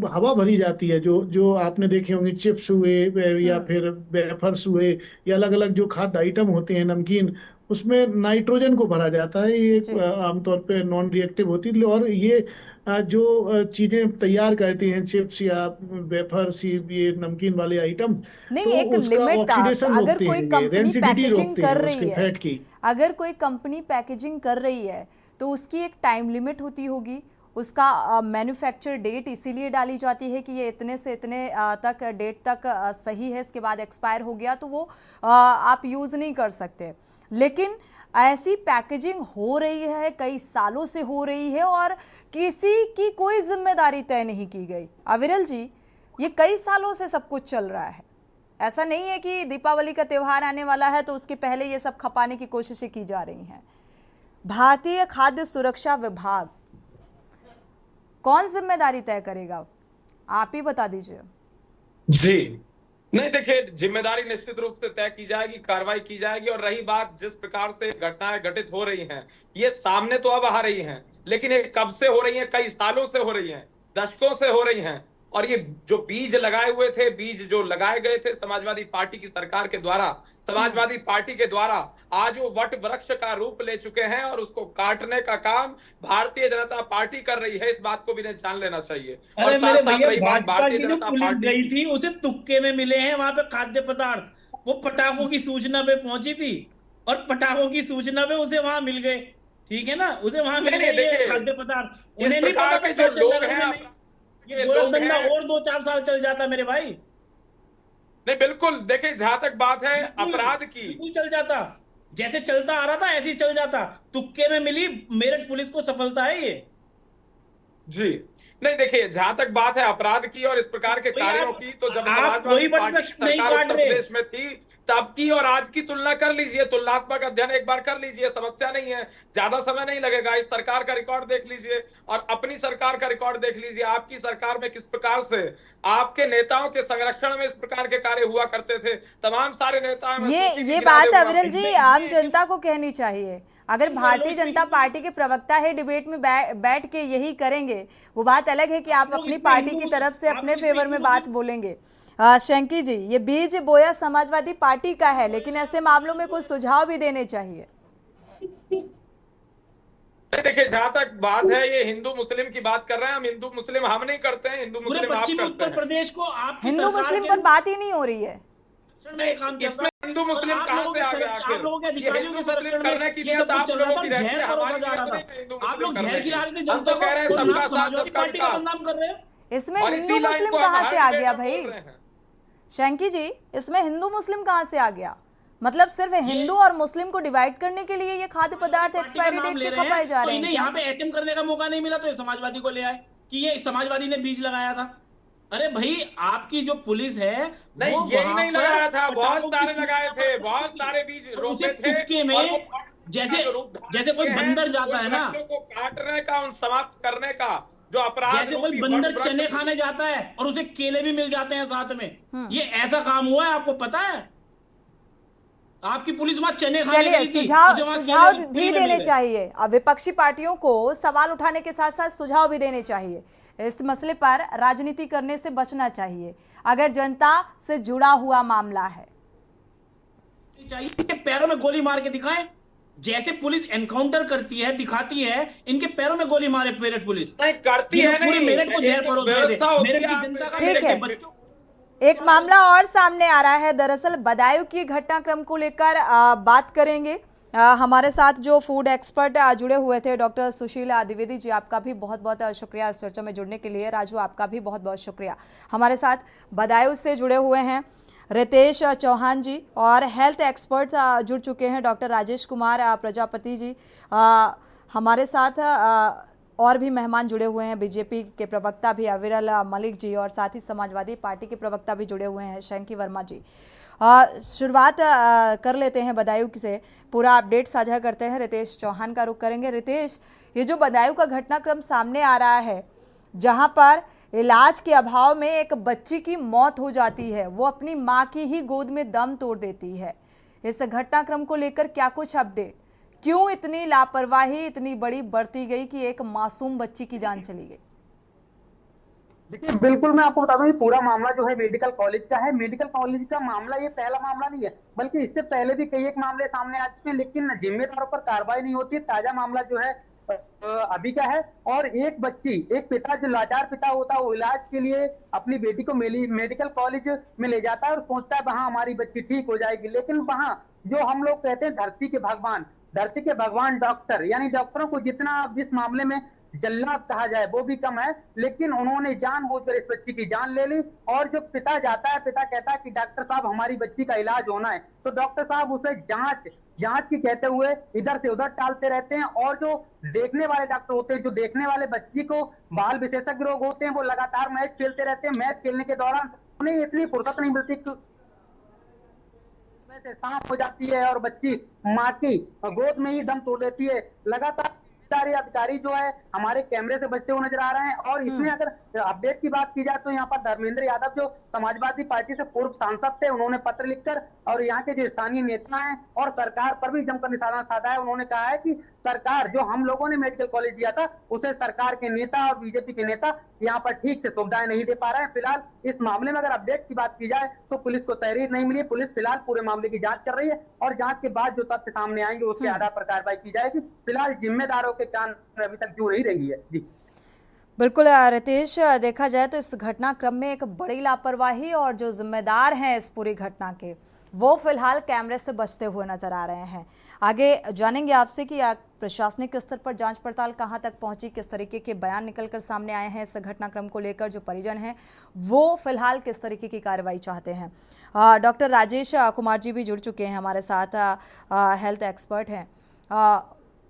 हवा भरी जाती है, जो आपने देखे होंगे चिप्स हुए या फिर वेफर्स हुए या अलग अलग जो खाद्य आइटम होते हैं, नमकीन, उसमें नाइट्रोजन को भरा जाता है। ये आमतौर पे नॉन रिएक्टिव होती है, और ये जो चीजें तैयार करते हैं, चिप्स या वेफर्स, ये नमकीन वाले आइटम, नहीं, तो एक उसका लिमिट था। ऑक्सीडेशन अगर रोकते कोई हैं, कंपनी डेंसिटी पैकेजिंग रोकते कर हैं रही उसकी है, फैट की। अगर कोई कंपनी पैकेजिंग कर रही है तो उसकी एक टाइम लिमिट होती होगी, उसका मैन्युफैक्चर डेट इसीलिए डाली जाती है कि ये इतने से इतने तक डेट तक सही है, इसके बाद एक्सपायर हो गया तो वो आप यूज़ नहीं कर सकते। लेकिन ऐसी पैकेजिंग हो रही है, कई सालों से हो रही है और किसी की कोई जिम्मेदारी तय नहीं की गई। अविरल जी, ये कई सालों से सब कुछ चल रहा है। ऐसा नहीं है कि दीपावली का त्यौहार आने वाला है तो उसके पहले ये सब खपाने की कोशिशें की जा रही हैं। भारतीय खाद्य सुरक्षा विभाग कौन जिम्मेदारी तय करेगा? आप ही बता दीजिए। जी नहीं, देखिए, जिम्मेदारी निश्चित रूप से तय की जाएगी, कार्रवाई की जाएगी। और रही बात जिस प्रकार से घटनाएं घटित हो रही हैं, ये सामने तो अब आ रही हैं, लेकिन ये कब से हो रही हैं? कई सालों से हो रही हैं, दशकों से हो रही हैं। और ये जो बीज लगाए हुए थे, बीज जो लगाए गए थे समाजवादी पार्टी की सरकार के द्वारा, समाजवादी पार्टी के द्वारा, आज वो वट वृक्ष का रूप ले चुके हैं और उसको काटने का काम भारतीय जनता पार्टी कर रही है। इस बात को भी जान लेना चाहिए। अरे और मेरे साथ साथ भैया, रही बात भाजपा भारतीय की जो जनता पुलिस पार्टी गई थी उसे तुक्के में मिले हैं वहां पे खाद्य पदार्थ। वो पटाखों की सूचना पे पहुंची थी और पटाखों की सूचना पे उसे वहां मिल गए, ठीक है ना, उसे वहां मिल गए ये खाद्य पदार्थ। उन्हें नहीं पता था क्या चल रहा है। ये गोरखधंधा और 2-4 साल चल जाता मेरे भाई। नहीं, बिल्कुल, देखिए, जहां तक बात है अपराध की, बिल्कुल चल जाता, जैसे चलता आ रहा था ऐसे ही चल जाता। तुक्के में मिली मेरठ पुलिस को सफलता है ये। जी नहीं, देखिए, जहां तक बात है अपराध की और इस प्रकार के कार्यों की, तो जब समाजवादी पार्टी की सरकार उत्तर प्रदेश में थी तब की और आज की तुलना कर लीजिए, तुलनात्मक अध्ययन एक बार कर लीजिए, समस्या नहीं है, ज्यादा समय नहीं लगेगा। इस सरकार का रिकॉर्ड देख लीजिए और अपनी सरकार का रिकॉर्ड देख लीजिए, आपकी सरकार में किस प्रकार से आपके नेताओं के संरक्षण में इस प्रकार के कार्य हुआ करते थे। तमाम सारे नेता ये बात अविरल जी आम जनता को कहनी चाहिए। अगर भारतीय जनता पार्टी के प्रवक्ता है डिबेट में बैठ के यही करेंगे, वो बात अलग है कि आप अपनी पार्टी की तरफ से अपने फेवर में बात बोलेंगे। शंकी जी, ये बीज बोया समाजवादी पार्टी का है, लेकिन ऐसे मामलों में कुछ सुझाव भी देने चाहिए। देखिए, जहां तक बात है ये हिंदू मुस्लिम की बात कर रहे हैं, हम हिंदू मुस्लिम हम नहीं करते हैं, हिंदू मुस्लिम आप करते उत्तर हैं। प्रदेश को आप हिंदू मुस्लिम पर बात ही नहीं हो रही है। इसमें हिंदू मुस्लिम कहां से आ गया? आप लोगों के अधिकारियों के मुस्लिम करने की नियत आप लोगों की रहती है, हमारी नियत नहीं है हिंदू आप लोग मुस्लिम झेल खिला रहे थे हम जनता तो कह रहे हैं को, सबका साथ समाजवादी सबका पार्टी का विकास। बदनाम कर रहे हैं। इसमें और हिंदू इसी लाइन मुस्लिम को हम कहाँ से हर आ जगह गया बोल भाई? रहे हैं। शंकी जी, इसमें हिंदू मुस्लिम कहाँ से आ गया? मतलब सिर्फ हिंदू और मुस्लिम को डिवाइड करने के लिए ये खाद्य पदार्थ एक्सपायरी डेट के खपाए जा रहे हैं। इन्हें यहाँ पे एचएम करने का मौका नहीं मिला तो ये समाजवादी को ले आए कि ये समाजवादी ने बीज लगाया था। अरे भाई, आपकी जो पुलिस है नहीं, यही नहीं लगाया था, बहुत सारे लगाए थे, बहुत सारे बीज रोपे थे। तुक्के में जैसे कोई बंदर जाता है ना, को काटने का, उन समाप्त करने का जो अपराध, जैसे कोई बंदर चने खाने जाता है और उसे केले भी मिल जाते हैं साथ में, ये ऐसा काम हुआ है, आपको पता है? आपकी पुलिस वहां चने खाने गई थी, सुझाव भी देने चाहिए। अब विपक्षी पार्टियों को सवाल उठाने के साथ साथ सुझाव भी देने चाहिए। इस मसले पर राजनीति करने से बचना चाहिए अगर जनता से जुड़ा हुआ मामला है। चाहिए कि पैरों में गोली मार के दिखाएं, जैसे पुलिस एनकाउंटर करती है, दिखाती है, इनके पैरों में गोली मारे मेरठ पुलिस नहीं करती है, पूरे मेरठ को जहर परोस रहे थे। मेरठ की जनता का, मेरठ के बच्चों। एक मामला और सामने आ रहा है, दरअसल बदायूं की घटनाक्रम को लेकर बात करेंगे। हमारे साथ जो फूड एक्सपर्ट जुड़े हुए थे, डॉक्टर सुशील द्विवेदी जी, आपका भी बहुत बहुत शुक्रिया इस चर्चा में जुड़ने के लिए। राजू, आपका भी बहुत बहुत शुक्रिया। हमारे साथ बदायूं से जुड़े हुए हैं रितेश चौहान जी और हेल्थ एक्सपर्ट जुड़ चुके हैं, डॉक्टर राजेश कुमार प्रजापति जी। हमारे साथ और भी मेहमान जुड़े हुए हैं, बीजेपी के प्रवक्ता भी अविरल मलिक जी और साथ ही समाजवादी पार्टी के प्रवक्ता भी जुड़े हुए हैं, शंकी वर्मा जी। शुरुआत कर लेते हैं बदायूं से, पूरा अपडेट साझा करते हैं। रितेश चौहान का रुख करेंगे। रितेश, ये जो बदायूं का घटनाक्रम सामने आ रहा है, जहां पर इलाज के अभाव में एक बच्ची की मौत हो जाती है, वो अपनी मां की ही गोद में दम तोड़ देती है, इस घटनाक्रम को लेकर क्या कुछ अपडेट? क्यों इतनी लापरवाही इतनी बड़ी बरती गई कि एक मासूम बच्ची की जान चली गई? देखिए, बिल्कुल मैं आपको बता दूं, ये पूरा मामला जो है मेडिकल कॉलेज का है। मेडिकल कॉलेज का मामला ये पहला मामला नहीं है, बल्कि इससे पहले भी कई एक मामले सामने आ चुके हैं, लेकिन जिम्मेदारों पर कार्रवाई नहीं होती है। ताजा मामला जो है अभी का है। और एक बच्ची, एक पिता जो लाचार पिता होता है, वो इलाज के लिए अपनी बेटी को मेडिकल कॉलेज में ले जाता है और सोचता है वहां हमारी बच्ची ठीक हो जाएगी। लेकिन वहां जो हम लोग कहते हैं धरती के भगवान डॉक्टर, यानी डॉक्टरों को जितना जिस मामले में जल्लाद कहा जाए वो भी कम है, लेकिन उन्होंने जानबूझकर इस बच्ची की जान ले ली। और जो पिता जाता है, पिता कहता है कि डॉक्टर साहब हमारी बच्ची का इलाज होना है, तो डॉक्टर साहब उसे जांच की कहते हुए इधर से उधर टालते रहते हैं। और जो देखने वाले डॉक्टर होते हैं, जो देखने वाले बच्ची को बाल विशेषज्ञ रोग होते हैं, वो लगातार मैच खेलते रहते हैं। मैच खेलने के दौरान उन्हें इतनी फुर्सत नहीं मिलती, से सांप हो जाती है और बच्ची मां की गोद में ही दम तोड़ देती है। लगातार अधिकारी जो है हमारे कैमरे से बचते हुए नजर आ रहे हैं। और इसमें अगर अपडेट की बात की जाए तो यहाँ पर धर्मेंद्र यादव जो समाजवादी पार्टी से पूर्व सांसद थे, उन्होंने पत्र लिखकर और यहाँ के जो स्थानीय नेता हैं और सरकार पर भी जमकर निशाना साधा है। उन्होंने कहा है कि सरकार, जो हम लोगों ने मेडिकल कॉलेज दिया था, उसे सरकार के नेता और बीजेपी के नेता यहाँ पर ठीक से सुविधाएं नहीं दे पा रहे हैं। फिलहाल इस मामले में अगर अपडेट की बात की जाए तो पुलिस को तहरीर नहीं मिली। पुलिस फिलहाल पूरे मामले की जांच कर रही है और जांच के बाद जो तथ्य सामने आएंगे उसके आधार पर कार्रवाई की जाएगी। फिलहाल जिम्मेदारों के कान अभी तक जुड़ ही रही है। जी बिल्कुल रितेश, देखा जाए तो इस घटनाक्रम में एक बड़ी लापरवाही और जो जिम्मेदार हैं इस पूरी घटना के, वो फिलहाल कैमरे से बचते हुए नजर आ रहे हैं। आगे जानेंगे आपसे कि प्रशासनिक स्तर पर जांच पड़ताल कहां तक पहुंची, किस तरीके के बयान निकलकर सामने आए हैं इस घटनाक्रम को लेकर, जो परिजन हैं वो फिलहाल किस तरीके की कार्रवाई चाहते हैं। डॉक्टर राजेश कुमार जी भी जुड़ चुके हैं हमारे साथ, हेल्थ एक्सपर्ट हैं।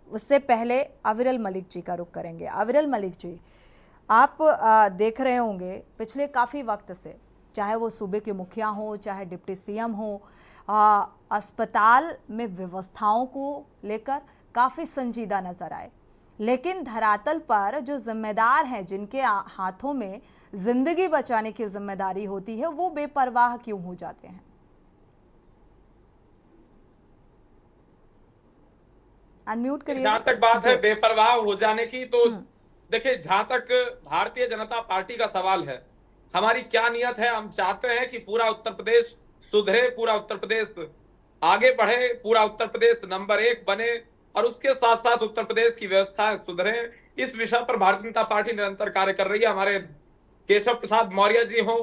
उससे पहले अविरल मलिक जी का रुख करेंगे। अविरल मलिक जी, आप देख रहे होंगे पिछले काफ़ी वक्त से, चाहे वो सूबे के मुखिया हो, चाहे डिप्टी सीएम हो, अस्पताल में व्यवस्थाओं को लेकर काफ़ी संजीदा नजर आए, लेकिन धरातल पर जो जिम्मेदार हैं, जिनके हाथों में जिंदगी बचाने की जिम्मेदारी होती है, वो बेपरवाह क्यों हो जाते हैं? अनम्यूट करिए। जहां तक बात है बेपरवाह हो जाने की, तो देखिए, जहां तक भारतीय जनता पार्टी का सवाल है, हमारी क्या नियत है? हम चाहते हैं कि पूरा उत्तर प्रदेश सुधरे, पूरा उत्तर प्रदेश आगे बढ़े, पूरा उत्तर प्रदेश नंबर 1 बने, और उसके साथ साथ उत्तर प्रदेश की व्यवस्था सुधरे। इस विषय पर भारतीय जनता पार्टी निरंतर कार्य कर रही है। हमारे केशव प्रसाद मौर्य जी हो,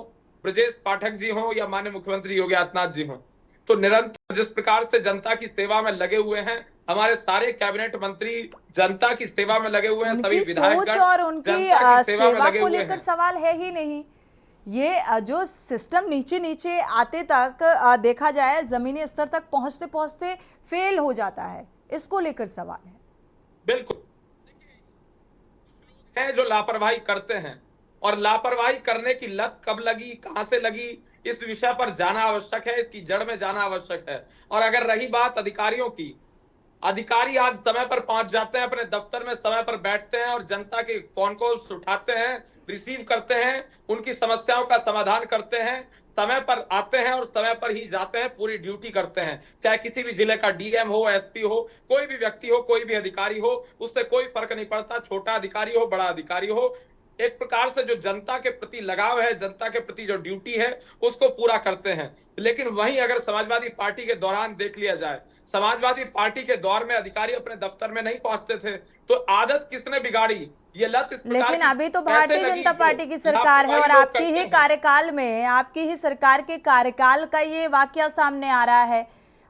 ब्रजेश पाठक जी हो, या माननीय मुख्यमंत्री योगी आदित्यनाथ जी हो, तो निरंतर जिस प्रकार से जनता की सेवा में लगे हुए हैं, हमारे सारे कैबिनेट मंत्री जनता की सेवा में लगे हुए हैं, सभी विधायक और उनकी सेवा को लेकर सवाल है ही नहीं। ये जो सिस्टम नीचे नीचे आते तक देखा जाए, जमीनी स्तर तक पहुंचते पहुंचते फेल हो जाता है, इसको लेकर सवाल है। बिल्कुल है जो लापरवाही करते हैं, और लापरवाही करने की लत कब लगी, कहां से लगी, इस विषय पर जाना आवश्यक है, इसकी जड़ में जाना आवश्यक है। और अगर रही बात अधिकारियों की, अधिकारी आज समय पर पहुंच जाते हैं, अपने दफ्तर में समय पर बैठते हैं और जनता के फोन कॉल्स उठाते हैं, रिसीव करते हैं, उनकी समस्याओं का समाधान करते हैं, समय पर आते हैं और समय पर ही जाते हैं, पूरी ड्यूटी करते हैं। चाहे किसी भी जिले का डीएम हो, एसपी हो, कोई भी व्यक्ति हो, कोई भी अधिकारी हो, उससे कोई फर्क नहीं पड़ता, छोटा अधिकारी हो, बड़ा अधिकारी हो, एक प्रकार से जो जनता के प्रति लगाव है, जनता के प्रति जो ड्यूटी है, उसको पूरा करते हैं। लेकिन वहीं अगर समाजवादी पार्टी के दौरान देख लिया जाए, समाजवादी पार्टी के दौर में अधिकारी अपने दफ्तर में नहीं पहुंचते थे, तो आदत किसने बिगाड़ी? ये लत इस प्रकार लेकिन अभी तो भारतीय जनता पार्टी की सरकार है, और आपकी ही कार्यकाल में, आपकी ही सरकार के कार्यकाल का ये वाकया सामने आ रहा है।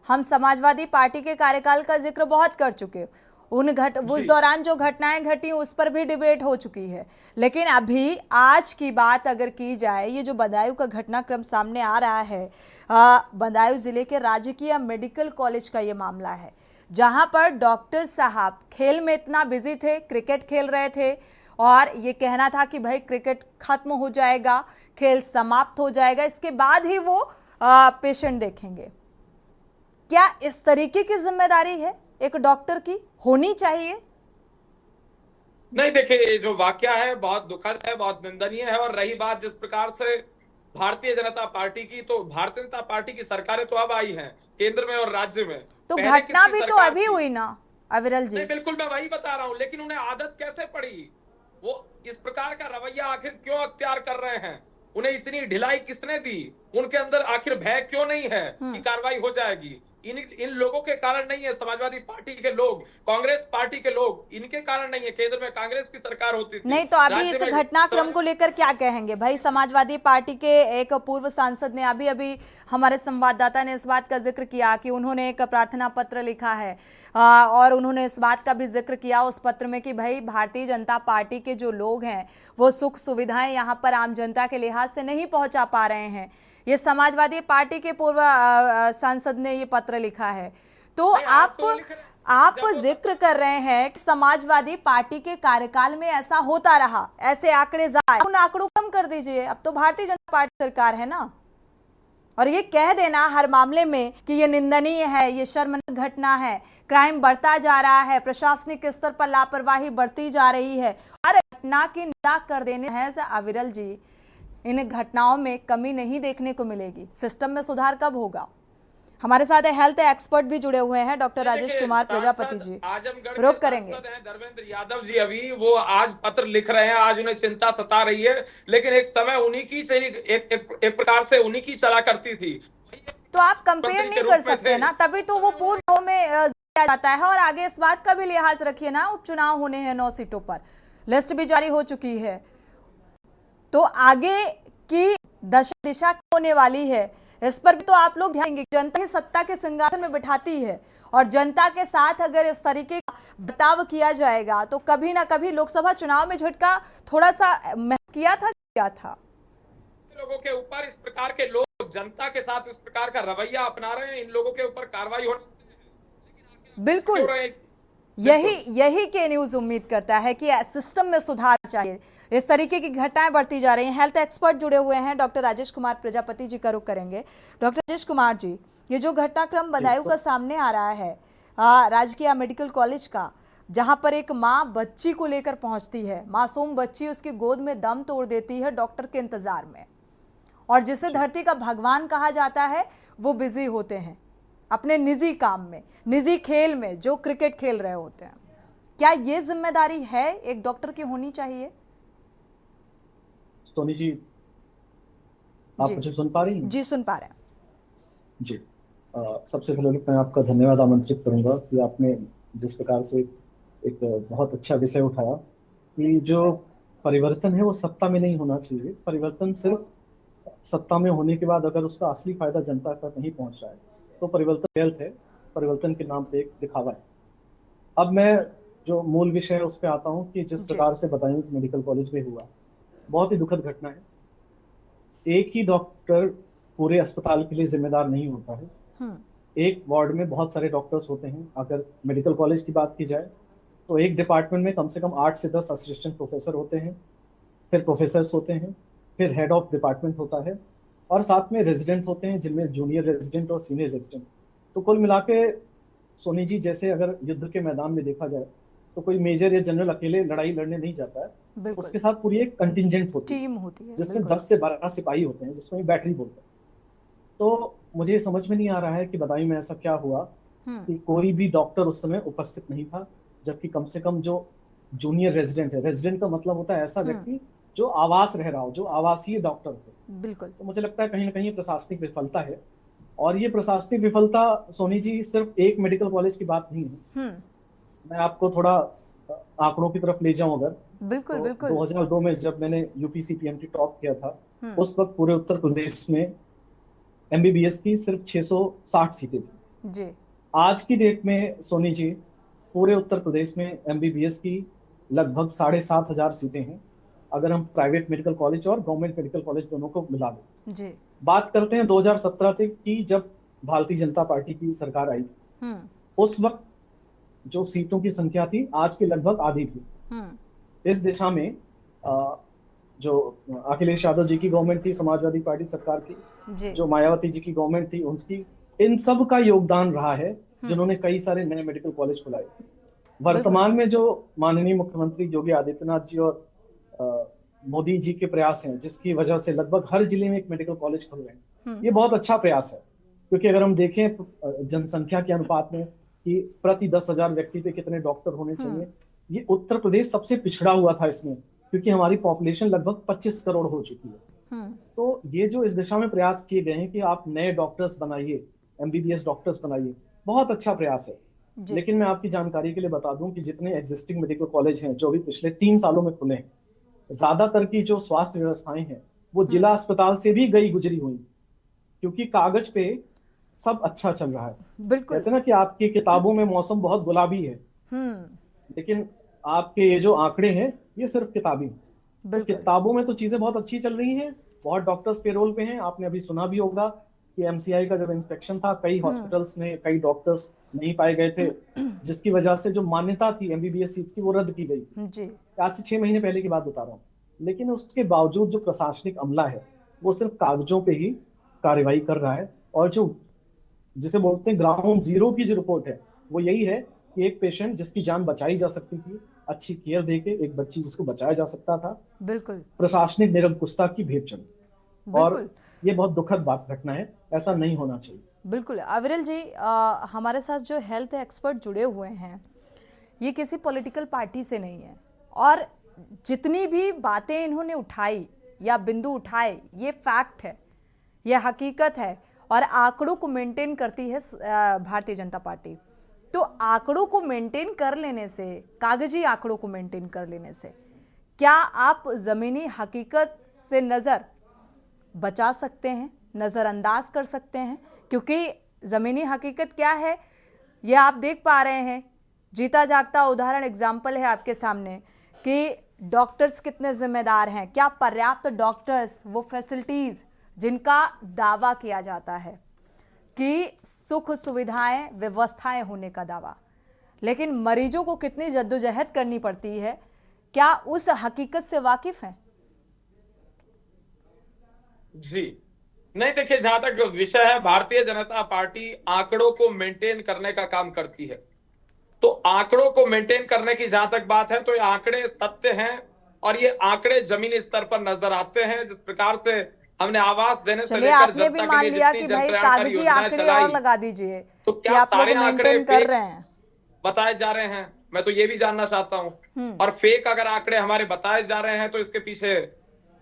हम समाजवादी पार्टी के कार्यकाल का जिक्र बहुत कर चुके, उस दौरान जो घटनाएं घटी उस पर भी डिबेट हो चुकी है। लेकिन अभी आज की बात अगर की जाए, ये जो बदायूं का घटनाक्रम सामने आ रहा है, बदायूं जिले के राजकीय मेडिकल कॉलेज का ये मामला है, जहां पर डॉक्टर साहब खेल में इतना बिजी थे, क्रिकेट खेल रहे थे, और ये कहना था कि भाई क्रिकेट खत्म हो जाएगा, खेल समाप्त हो जाएगा, इसके बाद ही वो पेशेंट देखेंगे। क्या इस तरीके की जिम्मेदारी है एक डॉक्टर की? होनी चाहिए? नहीं, देखिए, ये जो वाकया है बहुत दुखद है, बहुत निंदनीय है। और रही बात जिस प्रकार से भारतीय जनता पार्टी की, तो भारतीय जनता पार्टी की सरकारें तो अब आई हैं केंद्र में और राज्य में, तो घटना भी तो अभी हुई ना अविरल जी? नहीं, बिल्कुल, मैं वही बता रहा हूं। लेकिन उन्हें आदत कैसे पड़ी? वो इस प्रकार का रवैया आखिर क्यों अख्तियार कर रहे हैं? उन्हें इतनी ढिलाई किसने दी? उनके अंदर आखिर भय क्यों नहीं है कि कार्रवाई हो जाएगी? इन लोगों के कारण नहीं है, समाजवादी पार्टी के लोग, कांग्रेस पार्टी के लोग, इनके कारण नहीं है। केंद्र में कांग्रेस की सरकार होती थी। नहीं, तो अभी इस घटनाक्रम को लेकर क्या कहेंगे भाई? समाजवादी पार्टी के एक पूर्व सांसद ने अभी हमारे संवाददाता ने इस बात का जिक्र किया कि उन्होंने एक प्रार्थना पत्र लिखा है, और उन्होंने इस बात का भी जिक्र किया उस पत्र में कि भाई भारतीय जनता पार्टी के जो लोग हैं वो सुख सुविधाएं यहाँ पर आम जनता के लिहाज से नहीं पहुंचा पा रहे हैं। ये समाजवादी पार्टी के पूर्व सांसद ने ये पत्र लिखा है। तो आप जिक्र कर रहे हैं कि समाजवादी पार्टी के कार्यकाल में ऐसा होता रहा, ऐसे आंकड़े जाए, उन आंकड़ों कम कर दीजिए। अब तो भारतीय जनता पार्टी सरकार है ना, और ये कह देना हर मामले में कि ये निंदनीय है, ये शर्मनाक घटना है, क्राइम बढ़ता जा रहा है, प्रशासनिक स्तर पर लापरवाही बढ़ती जा रही है, हर घटना की निंदा कर देने हैं अविरल जी, इन घटनाओं में कमी नहीं देखने को मिलेगी। सिस्टम में सुधार कब होगा? हमारे साथ हेल्थ एक्सपर्ट भी जुड़े हुए हैं, डॉक्टर राजेश कुमार प्रजापति जी, रुक करेंगे। धर्मेंद्र यादव जी अभी वो आज पत्र लिख रहे हैं, आज उन्हें चिंता सता रही है, लेकिन एक समय उन्हीं की एक प्रकार से उन्हीं की चला करती थी। तो आप कंपेयर नहीं कर सकते ना, तभी तो वो पूर्व में जाता है। और आगे इस बात का भी लिहाज रखिए ना, उपचुनाव होने हैं 9 सीटों पर, लिस्ट भी जारी हो चुकी है, तो आगे की दिशा होने वाली है, इस पर भी तो आप लोग ध्यान देंगे। जनता ही सत्ता के सिंहासन में बिठाती है, और जनता के साथ अगर इस तरीके का बर्ताव किया जाएगा तो कभी ना कभी लोकसभा चुनाव में झटका थोड़ा सा महसूस किया था। लोगों के ऊपर इस प्रकार के लोग जनता के साथ इस प्रकार का रवैया अपना रहे हैं, इन लोगों के ऊपर कार्रवाई होनी बिल्कुल यही के न्यूज उम्मीद करता है कि सिस्टम में सुधार चाहिए। इस तरीके की घटनाएं बढ़ती जा रही हैं। हेल्थ एक्सपर्ट जुड़े हुए हैं, डॉक्टर राजेश कुमार प्रजापति जी का रुख करेंगे। डॉक्टर राजेश कुमार जी, ये जो घटनाक्रम बदायूं का सामने आ रहा है राजकीय मेडिकल कॉलेज का, जहां पर एक माँ बच्ची को लेकर पहुंचती है, मासूम बच्ची उसकी गोद में दम तोड़ देती है डॉक्टर के इंतजार में, और जिसे धरती का भगवान कहा जाता है वो बिजी होते हैं अपने निजी काम में, निजी खेल में, जो क्रिकेट खेल रहे होते हैं। क्या ये जिम्मेदारी है एक डॉक्टर की होनी चाहिए? सोनी जी, आप मुझे सुन पा रही हैं? जी सुन पा रहे हैं जी। सबसे पहले मैं आपका धन्यवाद आमंत्रित करूंगा कि आपने जिस प्रकार से एक बहुत अच्छा विषय उठाया कि जो परिवर्तन है वो सत्ता में नहीं होना चाहिए। परिवर्तन सिर्फ सत्ता में होने के बाद अगर उसका असली फायदा जनता तक नहीं पहुंच रहा है तो परिवर्तन गलत है, परिवर्तन के नाम पे एक दिखावा है। अब मैं जो मूल विषय है उस पर आता हूँ कि जिस प्रकार से बदायूं मेडिकल कॉलेज में हुआ, बहुत ही दुखद घटना है। एक ही डॉक्टर पूरे अस्पताल के लिए जिम्मेदार नहीं होता है। एक वार्ड में बहुत सारे डॉक्टर्स होते हैं। अगर मेडिकल कॉलेज की बात की जाए तो एक डिपार्टमेंट में कम से कम 8 से 10 असिस्टेंट प्रोफेसर होते हैं, फिर प्रोफेसर्स होते हैं, फिर हेड ऑफ डिपार्टमेंट होता है, और साथ में रेजिडेंट होते हैं जिनमें जूनियर रेजिडेंट और सीनियर रेजिडेंट। तो कुल मिला के सोनी जी, जैसे अगर युद्ध के मैदान में देखा जाए तो कोई मेजर या जनरल अकेले लड़ाई लड़ने नहीं जाता है, उसके साथ पूरी एक कंटिजेंट होती है, टीम होती है, जिसमें 10 से 12 सिपाही होते हैं, जिसमें बैटरी बोलते हैं। तो मुझे समझ में नहीं आ रहा है कि बदायूं में ऐसा क्या हुआ कि कोई भी डॉक्टर उस समय उपस्थित नहीं था, जबकि कम से कम जो जूनियर रेजिडेंट है, रेजिडेंट का मतलब होता है ऐसा व्यक्ति जो आवास रह रहा हो, जो आवासीय डॉक्टर हो। बिल्कुल। तो मुझे लगता है कहीं ना कहीं प्रशासनिक विफलता है, और ये प्रशासनिक विफलता सोनी जी सिर्फ एक मेडिकल कॉलेज की बात नहीं है। मैं आपको थोड़ा आंकड़ों की तरफ ले जाऊं अगर, बिल्कुल तो बिल्कुल। 2002 में जब मैंने यूपीसी पीएमटी टॉप किया था, उस वक्त पूरे उत्तर प्रदेश में एमबीबीएस की सिर्फ 660 सीटें थी। जी। आज की डेट में सोनी जी पूरे उत्तर प्रदेश में एमबीबीएस की लगभग 7,500 सीटें हैं, अगर हम प्राइवेट मेडिकल कॉलेज और गवर्नमेंट मेडिकल कॉलेज दोनों को मिला लें। जी। बात करते हैं 2017 तक की, जब भारतीय जनता पार्टी की सरकार आई थी, उस वक्त जो सीटों की संख्या थी आज की लगभग आधी थी। इस दिशा में जो अखिलेश यादव जी की गवर्नमेंट थी, समाजवादी पार्टी सरकार की, जो मायावती जी की गवर्नमेंट थी, उनकी इन सब का योगदान रहा है, जिन्होंने कई सारे नए मेडिकल कॉलेज खुलाए। वर्तमान में जो माननीय मुख्यमंत्री योगी आदित्यनाथ जी और मोदी जी के प्रयास हैं, जिसकी वजह से लगभग हर जिले में एक मेडिकल कॉलेज खुल रहे हैं, ये बहुत अच्छा प्रयास है। क्योंकि अगर हम देखें जनसंख्या के अनुपात में कि प्रति 10,000 व्यक्ति पे कितने डॉक्टर होने चाहिए, ये उत्तर प्रदेश सबसे पिछड़ा हुआ था इसमें, क्योंकि हमारी पॉपुलेशन लगभग 25 करोड़ हो चुकी है। तो ये जो इस दिशा में प्रयास किए गए हैं कि आप नए डॉक्टर्स बनाइए, एमबीबीएस डॉक्टर्स बनाइए, बहुत अच्छा प्रयास है। लेकिन मैं आपकी जानकारी के लिए बता दूं कि जितने एग्जिस्टिंग मेडिकल कॉलेज हैं जो भी पिछले 3 सालों में खुले हैं, ज्यादातर की जो स्वास्थ्य व्यवस्थाएं हैं वो जिला अस्पताल से भी गई गुजरी हुई, क्योंकि कागज पे सब अच्छा चल रहा है। बिल्कुल। कहते हैं ना कि आपकी किताबों में मौसम बहुत गुलाबी है, लेकिन आपके ये जो आंकड़े हैं ये सिर्फ किताबी हैं। तो किताबों में तो चीजें बहुत अच्छी चल रही हैं, बहुत डॉक्टर्स पेरोल पे हैं। आपने अभी सुना भी होगा कि एमसीआई का जब इंस्पेक्शन था, कई हॉस्पिटल्स में कई डॉक्टर्स नहीं पाए गए थे, जिसकी वजह से जो मान्यता थी एमबीबीएस सीट्स की वो रद्द की गई थी। जी। आज से 6 महीने पहले की बात बता रहा हूँ। लेकिन उसके बावजूद जो प्रशासनिक अमला है वो सिर्फ कागजों पे ही कार्रवाई कर रहा है, और जो जिसे बोलते हैं ग्राउंड जीरो की जो रिपोर्ट है वो यही है कि एक पेशेंट जिसकी जान बचाई जा सकती थी, अच्छी केयर देके एक बच्ची जिसको बचाया जा सकता था, बिल्कुल प्रशासनिक निरंकुशता की भेंट चढ़ी। और ये बहुत दुखद बात घटना है, ऐसा नहीं होना चाहिए। बिल्कुल। अविरल जी, हमारे साथ जो हेल्थ एक्सपर्ट जुड़े हुए हैं ये किसी पॉलिटिकल पार्टी से नहीं है, और जितनी भी बातें इन्होंने उठाई या बिंदु उठाए ये फैक्ट है, ये हकीकत है, और आंकड़ों को मेंटेन करती है भारतीय जनता पार्टी। तो आंकड़ों को मेंटेन कर लेने से, कागजी आंकड़ों को मेंटेन कर लेने से क्या आप जमीनी हकीकत से नज़र बचा सकते हैं, नज़रअंदाज कर सकते हैं? क्योंकि ज़मीनी हकीकत क्या है ये आप देख पा रहे हैं, जीता जागता उदाहरण एग्जाम्पल है आपके सामने कि डॉक्टर्स कितने जिम्मेदार हैं, क्या पर्याप्त डॉक्टर्स, वो फैसिलिटीज़ जिनका दावा किया जाता है कि सुख सुविधाएं व्यवस्थाएं होने का दावा, लेकिन मरीजों को कितनी जद्दोजहद करनी पड़ती है, क्या उस हकीकत से वाकिफ हैं? जी, नहीं देखिए, जहां तक विषय है, भारतीय जनता पार्टी आंकड़ों को मेंटेन करने का काम करती है। तो आंकड़ों को मेंटेन करने की जहां तक बात है, तो ये आंकड़े सत्य हैं और ये आंकड़े जमीनी स्तर पर नजर आते हैं। जिस प्रकार से हमने आवास देने से चलिए, लेकर आपने भी जनता मान के लिए लिया जितनी कि भाई जनकल्याणकारी कागजी योजनाएं आंकड़े चलाई, और लगा दीजिए तो कि क्या आप लोग सारे आंकड़े मेंटेन कर फेक रहे हैं। बताए जा रहे हैं? मैं तो ये भी जानना चाहता हूं। और फेक अगर आंकड़े हमारे बताए जा रहे हैं तो इसके पीछे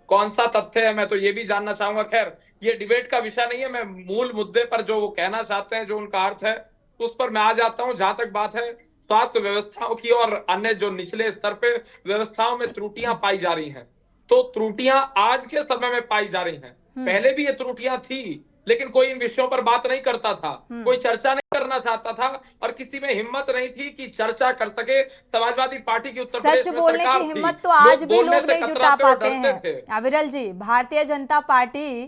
कौन सा तथ्य है, मैं तो ये भी जानना चाहूंगा। खैर, ये डिबेट का विषय नहीं है। मैं मूल मुद्दे पर जो वो कहना चाहते हैं, जो उनका अर्थ है, उस पर मैं आ जाता हूं। जहां तक बात है स्वास्थ्य व्यवस्थाओं की और अन्य जो निचले स्तर पे व्यवस्थाओं में त्रुटियां पाई जा रही हैं, तो त्रुटियां आज के समय में पाई जा रही हैं। पहले भी ये त्रुटियां थी, लेकिन कोई इन विषयों पर बात नहीं करता था, कोई चर्चा नहीं करना चाहता था और किसी में हिम्मत नहीं थी कि चर्चा कर सके। समाजवादी पार्टी की उत्तर प्रदेश सच में बोलने सरकार की थी, हिम्मत तो आज भी बोलने लोग से नहीं जुटा कतराते और पाते डरते हैं। थे। अविरल जी, भारतीय जनता पार्टी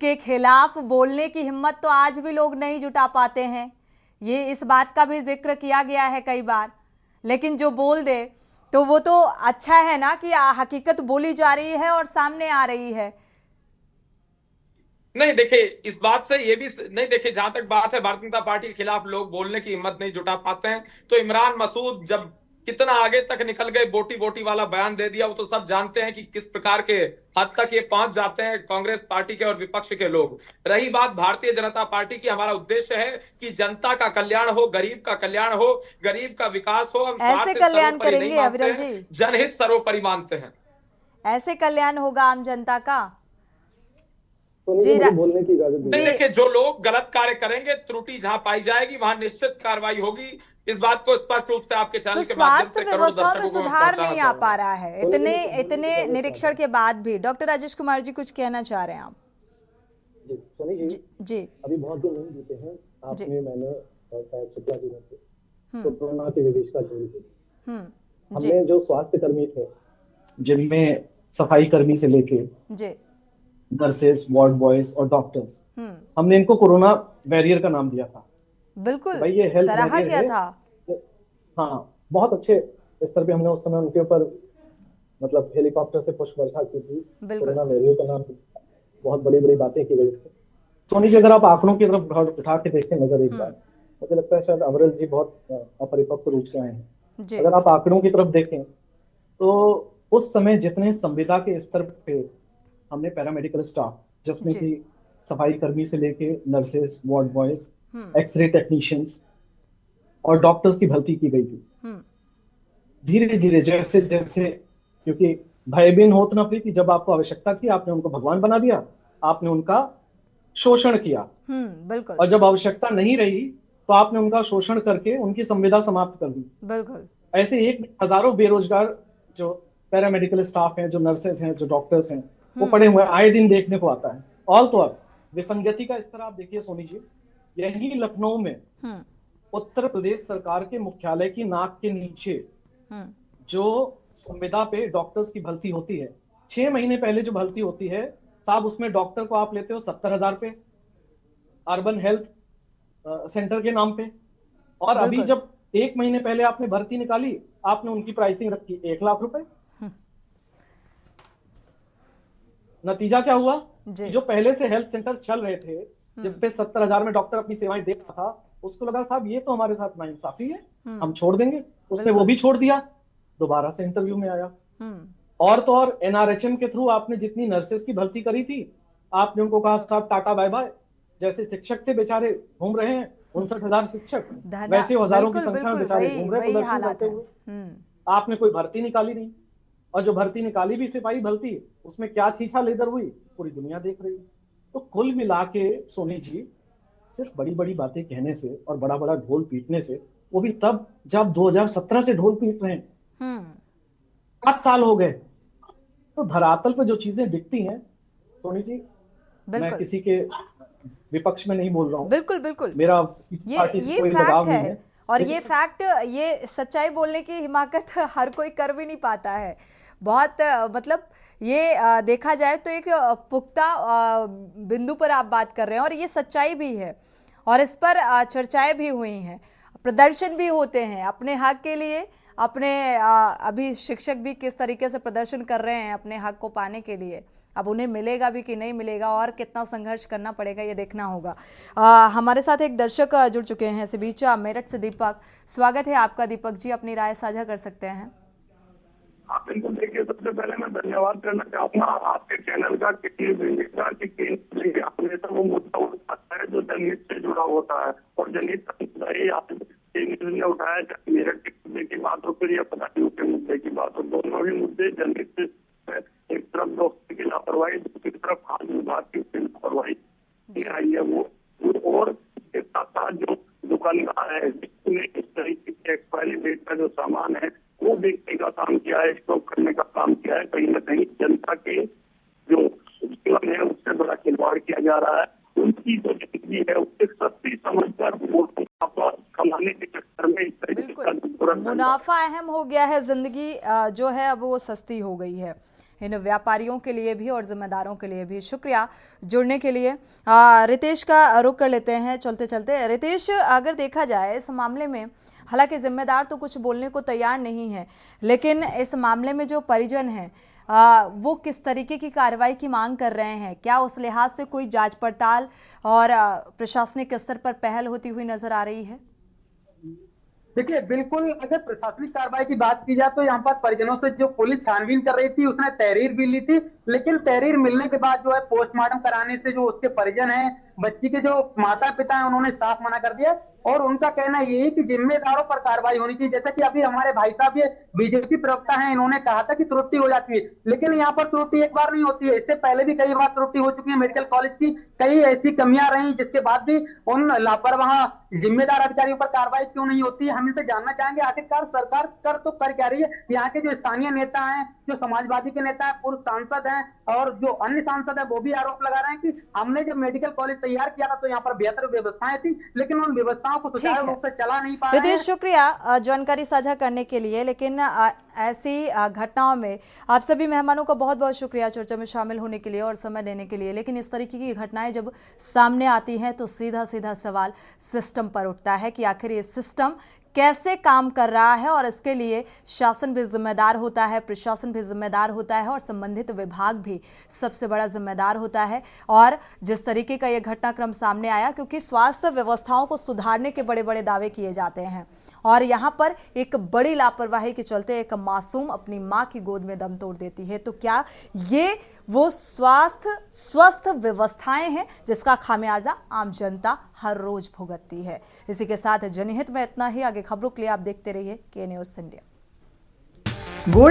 के खिलाफ बोलने की हिम्मत तो आज भी लोग नहीं जुटा पाते हैं। ये इस बात का भी जिक्र किया गया है कई बार, लेकिन जो बोल दे तो वो तो अच्छा है ना कि हकीकत बोली जा रही है और सामने आ रही है। नहीं देखिए, इस बात से ये भी नहीं, देखिए जहां तक बात है भारतीय जनता पार्टी के खिलाफ लोग बोलने की हिम्मत नहीं जुटा पाते हैं, तो इमरान मसूद जब कितना आगे तक निकल गए, बोटी बोटी वाला बयान दे दिया, वो तो सब जानते हैं कि किस प्रकार के हद तक ये पहुंच जाते हैं कांग्रेस पार्टी के और विपक्ष के लोग। रही बात भारतीय जनता पार्टी की, हमारा उद्देश्य है कि जनता का कल्याण हो, गरीब का कल्याण हो, गरीब का विकास हो। हम ऐसे कल्याण करेंगे अविरल जी, जनहित सर्वोपरि मानते हैं। ऐसे कल्याण होगा आम जनता का। जी, बोलने की इजाजत नहीं देखिए, जो लोग गलत कार्य करेंगे, त्रुटि जहां पाई जाएगी वहां निश्चित कार्रवाई होगी। इस बात को स्पष्ट रूप से आपके चैनल तो के माध्यम स्वास्थ्य से करोड़ों व्यवस्था में दर्शकों को मैं सुधार पहुंचाना नहीं आ पा चाहूंगा। रहा है। इतने निरीक्षण के बाद भी। डॉक्टर राजेश कुमार जी, कुछ कहना चाह रहे हैं आप? जी, अभी बहुत दिन नहीं बीते हैं, आपने मैंने शायद शुक्ला जी ने तो कोरोना के विभीषिका झेली थी। हमने जो स्वास्थ्य कर्मी थे, जिनमें सफाई कर्मी से लेके नर्सेस, वार्ड बॉयज और डॉक्टर्स, हमने इनको कोरोना वॉरियर का नाम दिया था। बिल्कुल, भाई ये हेल्थ सराहा गया था। हाँ, बहुत अच्छे स्तर पे हमने उस समय उनके ऊपर मतलब हेलीकॉप्टर से पुष्प वर्षा की थी, कोरोना वॉरियर का नाम, बहुत बड़ी बड़ी बातें की गई थी। सोनी जी, अगर आप आंकड़ों की तरफ उठा के देखें नजर एक बार, मुझे लगता है शायद अविरल जी बहुत अपरिपक्व रूप से आए हैं। अगर आप आंकड़ों की तरफ देखें तो उस समय जितने संविदा के स्तर पे हमने पैरामेडिकल स्टाफ, जिसमें कि सफाई कर्मी से लेके nurses, ward boys, x ray technicians और डॉक्टर्स की भर्ती की गई थी, धीरे धीरे जैसे जैसे, क्योंकि भयबीन होत न प्रीति, जब आपको आवश्यकता थी आपने उनको भगवान बना दिया, आपने उनका शोषण किया। बिल्कुल। और जब आवश्यकता नहीं रही तो आपने उनका शोषण करके उनकी संविदा समाप्त कर दी। बिल्कुल। ऐसे हजारों बेरोजगार जो पैरामेडिकल स्टाफ हैं, जो नर्सेस हैं, जो डॉक्टर्स हैं, वो पड़े हुए आए दिन देखने को आता है। और तो और विसंगति का स्तर आप देखिए सोनी जी, यही लखनऊ में उत्तर प्रदेश सरकार के मुख्यालय की नाक के नीचे जो संविदा पे डॉक्टर्स की भर्ती होती है, 6 महीने पहले जो भर्ती होती है साहब, उसमें डॉक्टर को आप लेते हो 70,000 पे अर्बन हेल्थ सेंटर के नाम पे, और अभी जब 1 महीने पहले आपने भर्ती निकाली, आपने उनकी प्राइसिंग रखी 1 लाख रुपए। नतीजा क्या हुआ? जो पहले से हेल्थ सेंटर चल रहे थे, जिसपे 70,000 में डॉक्टर अपनी सेवाएं दे रहा था, उसको लगा साहब ये तो हमारे साथ नाइंसाफी है, हम छोड़ देंगे। उसने वो भी छोड़ दिया, दोबारा से इंटरव्यू में आया। और तो और एनआरएचएम के थ्रू आपने जितनी नर्सेस की भर्ती करी थी, आपने उनको कहा साहब टाटा बाय बाय। जैसे शिक्षक थे बेचारे घूम रहे हैं 59,000 शिक्षक, वैसे हजारों की संख्या में बेचारे घूम रहे प्रदर्शन करते हुए। आपने कोई भर्ती निकाली नहीं, और जो भर्ती निकाली भी सिपाही भर्ती, उसमें क्या छीछा लेदर हुई पूरी दुनिया देख रही है। तो कुल मिला के सोनी जी, सिर्फ बड़ी बड़ी बातें कहने से और बड़ा बड़ा ढोल पीटने से, वो भी तब जब 2017 से ढोल पीट रहे हैं, 7 साल हो गए, तो धरातल पर जो चीजें दिखती हैं सोनी जी, मैं किसी के विपक्ष में नहीं बोल रहा हूँ, बिल्कुल बिल्कुल, मेरा किसी पार्टी से कोई लगाव नहीं है। और ये फैक्ट, ये सच्चाई बोलने की हिमाकत हर कोई कर भी नहीं पाता है। बहुत मतलब ये देखा जाए तो एक पुख्ता बिंदु पर आप बात कर रहे हैं, और ये सच्चाई भी है, और इस पर चर्चाएं भी हुई हैं, प्रदर्शन भी होते हैं अपने हक के लिए, अपने अभी शिक्षक भी किस तरीके से प्रदर्शन कर रहे हैं अपने हक को पाने के लिए, अब उन्हें मिलेगा भी कि नहीं मिलेगा और कितना संघर्ष करना पड़ेगा ये देखना होगा। हमारे साथ एक दर्शक जुड़ चुके हैं इस बीच, मेरठ से दीपक। स्वागत है आपका दीपक जी, अपनी राय साझा कर सकते हैं। आप इनको देखिए, सबसे पहले मैं धन्यवाद करना चाहूंगा आपके चैनल का कि आपने तो वो मुद्दा उठाता है जो जनहित से जुड़ा होता है, और जनहित का मुद्दा ही आपने उठाया, चाहे मेरठ के मुद्दे की बात हो फिर या बदायूं के मुद्दे की बात हो, दोनों ही मुद्दे जनहित से, एक तरफ दोस्ती की लापरवाही, दूसरी तरफ खाद्य विभाग की लापरवाही आई है वो, और इसके साथ साथ जो दुकानदार है जिसने इस तरीके के एक्सपायरी डेट का जो सामान है वो बेचने का काम किया है, स्टॉक करने का काम किया है, कहीं ना कहीं जनता के जो जीवन है उससे बड़ा खिलवाड़ किया जा रहा है। उनकी जो जिंदगी है उससे सस्ती समझकर वोटों का कमाने के चक्कर में इस तरीके का मुनाफा अहम हो गया है, जिंदगी जो है अब वो सस्ती हो गई है इन व्यापारियों के लिए भी और जिम्मेदारों के लिए भी। शुक्रिया जुड़ने के लिए। रितेश का रुख कर लेते हैं चलते चलते। रितेश, अगर देखा जाए इस मामले में, हालांकि जिम्मेदार तो कुछ बोलने को तैयार नहीं है, लेकिन इस मामले में जो परिजन हैं वो किस तरीके की कार्रवाई की मांग कर रहे हैं? क्या उस लिहाज से कोई जांच पड़ताल और प्रशासनिक स्तर पर पहल होती हुई नजर आ रही है? देखिए, बिल्कुल अगर प्रशासनिक कार्रवाई की बात की जाए तो यहाँ पर परिजनों से जो पुलिस छानबीन कर रही थी उसने तहरीर भी ली थी, लेकिन तहरीर मिलने के बाद जो है पोस्टमार्टम कराने से जो उसके परिजन हैं, बच्ची के जो माता पिता हैं, उन्होंने साफ मना कर दिया और उनका कहना ये है कि जिम्मेदारों पर कार्रवाई होनी चाहिए। जैसा कि अभी हमारे भाई साहब ये बीजेपी प्रवक्ता हैं, इन्होंने कहा था कि त्रुटि हो जाती है, लेकिन यहाँ पर त्रुटि एक बार नहीं होती है, इससे पहले भी कई बार त्रुटि हो चुकी है मेडिकल कॉलेज की, कई ऐसी कमियां रही जिसके बाद भी उन लापरवाह जिम्मेदार अधिकारियों पर कार्रवाई क्यों नहीं होती है। हम इनसे जानना चाहेंगे आखिरकार सरकार कर क्या रही है। यहाँ के जो स्थानीय नेता हैं, जो समाजवादी के नेता हैं, पूर्व सांसद हैं और जो अन्य सांसद है वो भी आरोप लगा रहे हैं कि हमने जब मेडिकल कॉलेज तैयार किया था तो यहाँ पर बेहतर व्यवस्थाएं थी, लेकिन उन व्यवस्थाओं को सुचारू रूप से चला नहीं पा रहे हैं। रितेश, शुक्रिया जानकारी साझा करने के लिए। लेकिन ऐसी घटनाओं में आप सभी मेहमानों का बहुत बहुत शुक्रिया चर्चा में शामिल होने के लिए और समय देने के लिए। लेकिन इस तरीके की घटनाएं जब सामने आती हैं तो सीधा सीधा सवाल सिस्टम पर उठता है कि आखिर ये सिस्टम कैसे काम कर रहा है, और इसके लिए शासन भी जिम्मेदार होता है, प्रशासन भी जिम्मेदार होता है और संबंधित विभाग भी सबसे बड़ा जिम्मेदार होता है। और जिस तरीके का ये घटनाक्रम सामने आया, क्योंकि स्वास्थ्य व्यवस्थाओं को सुधारने के बड़े बड़े दावे किए जाते हैं और यहाँ पर एक बड़ी लापरवाही के चलते एक मासूम अपनी माँ की गोद में दम तोड़ देती है, तो क्या ये वो स्वस्थ व्यवस्थाएं हैं जिसका खामियाजा आम जनता हर रोज भुगतती है? इसी के साथ जनहित में इतना ही। आगे खबरों के लिए आप देखते रहिए के न्यूज़ इंडिया।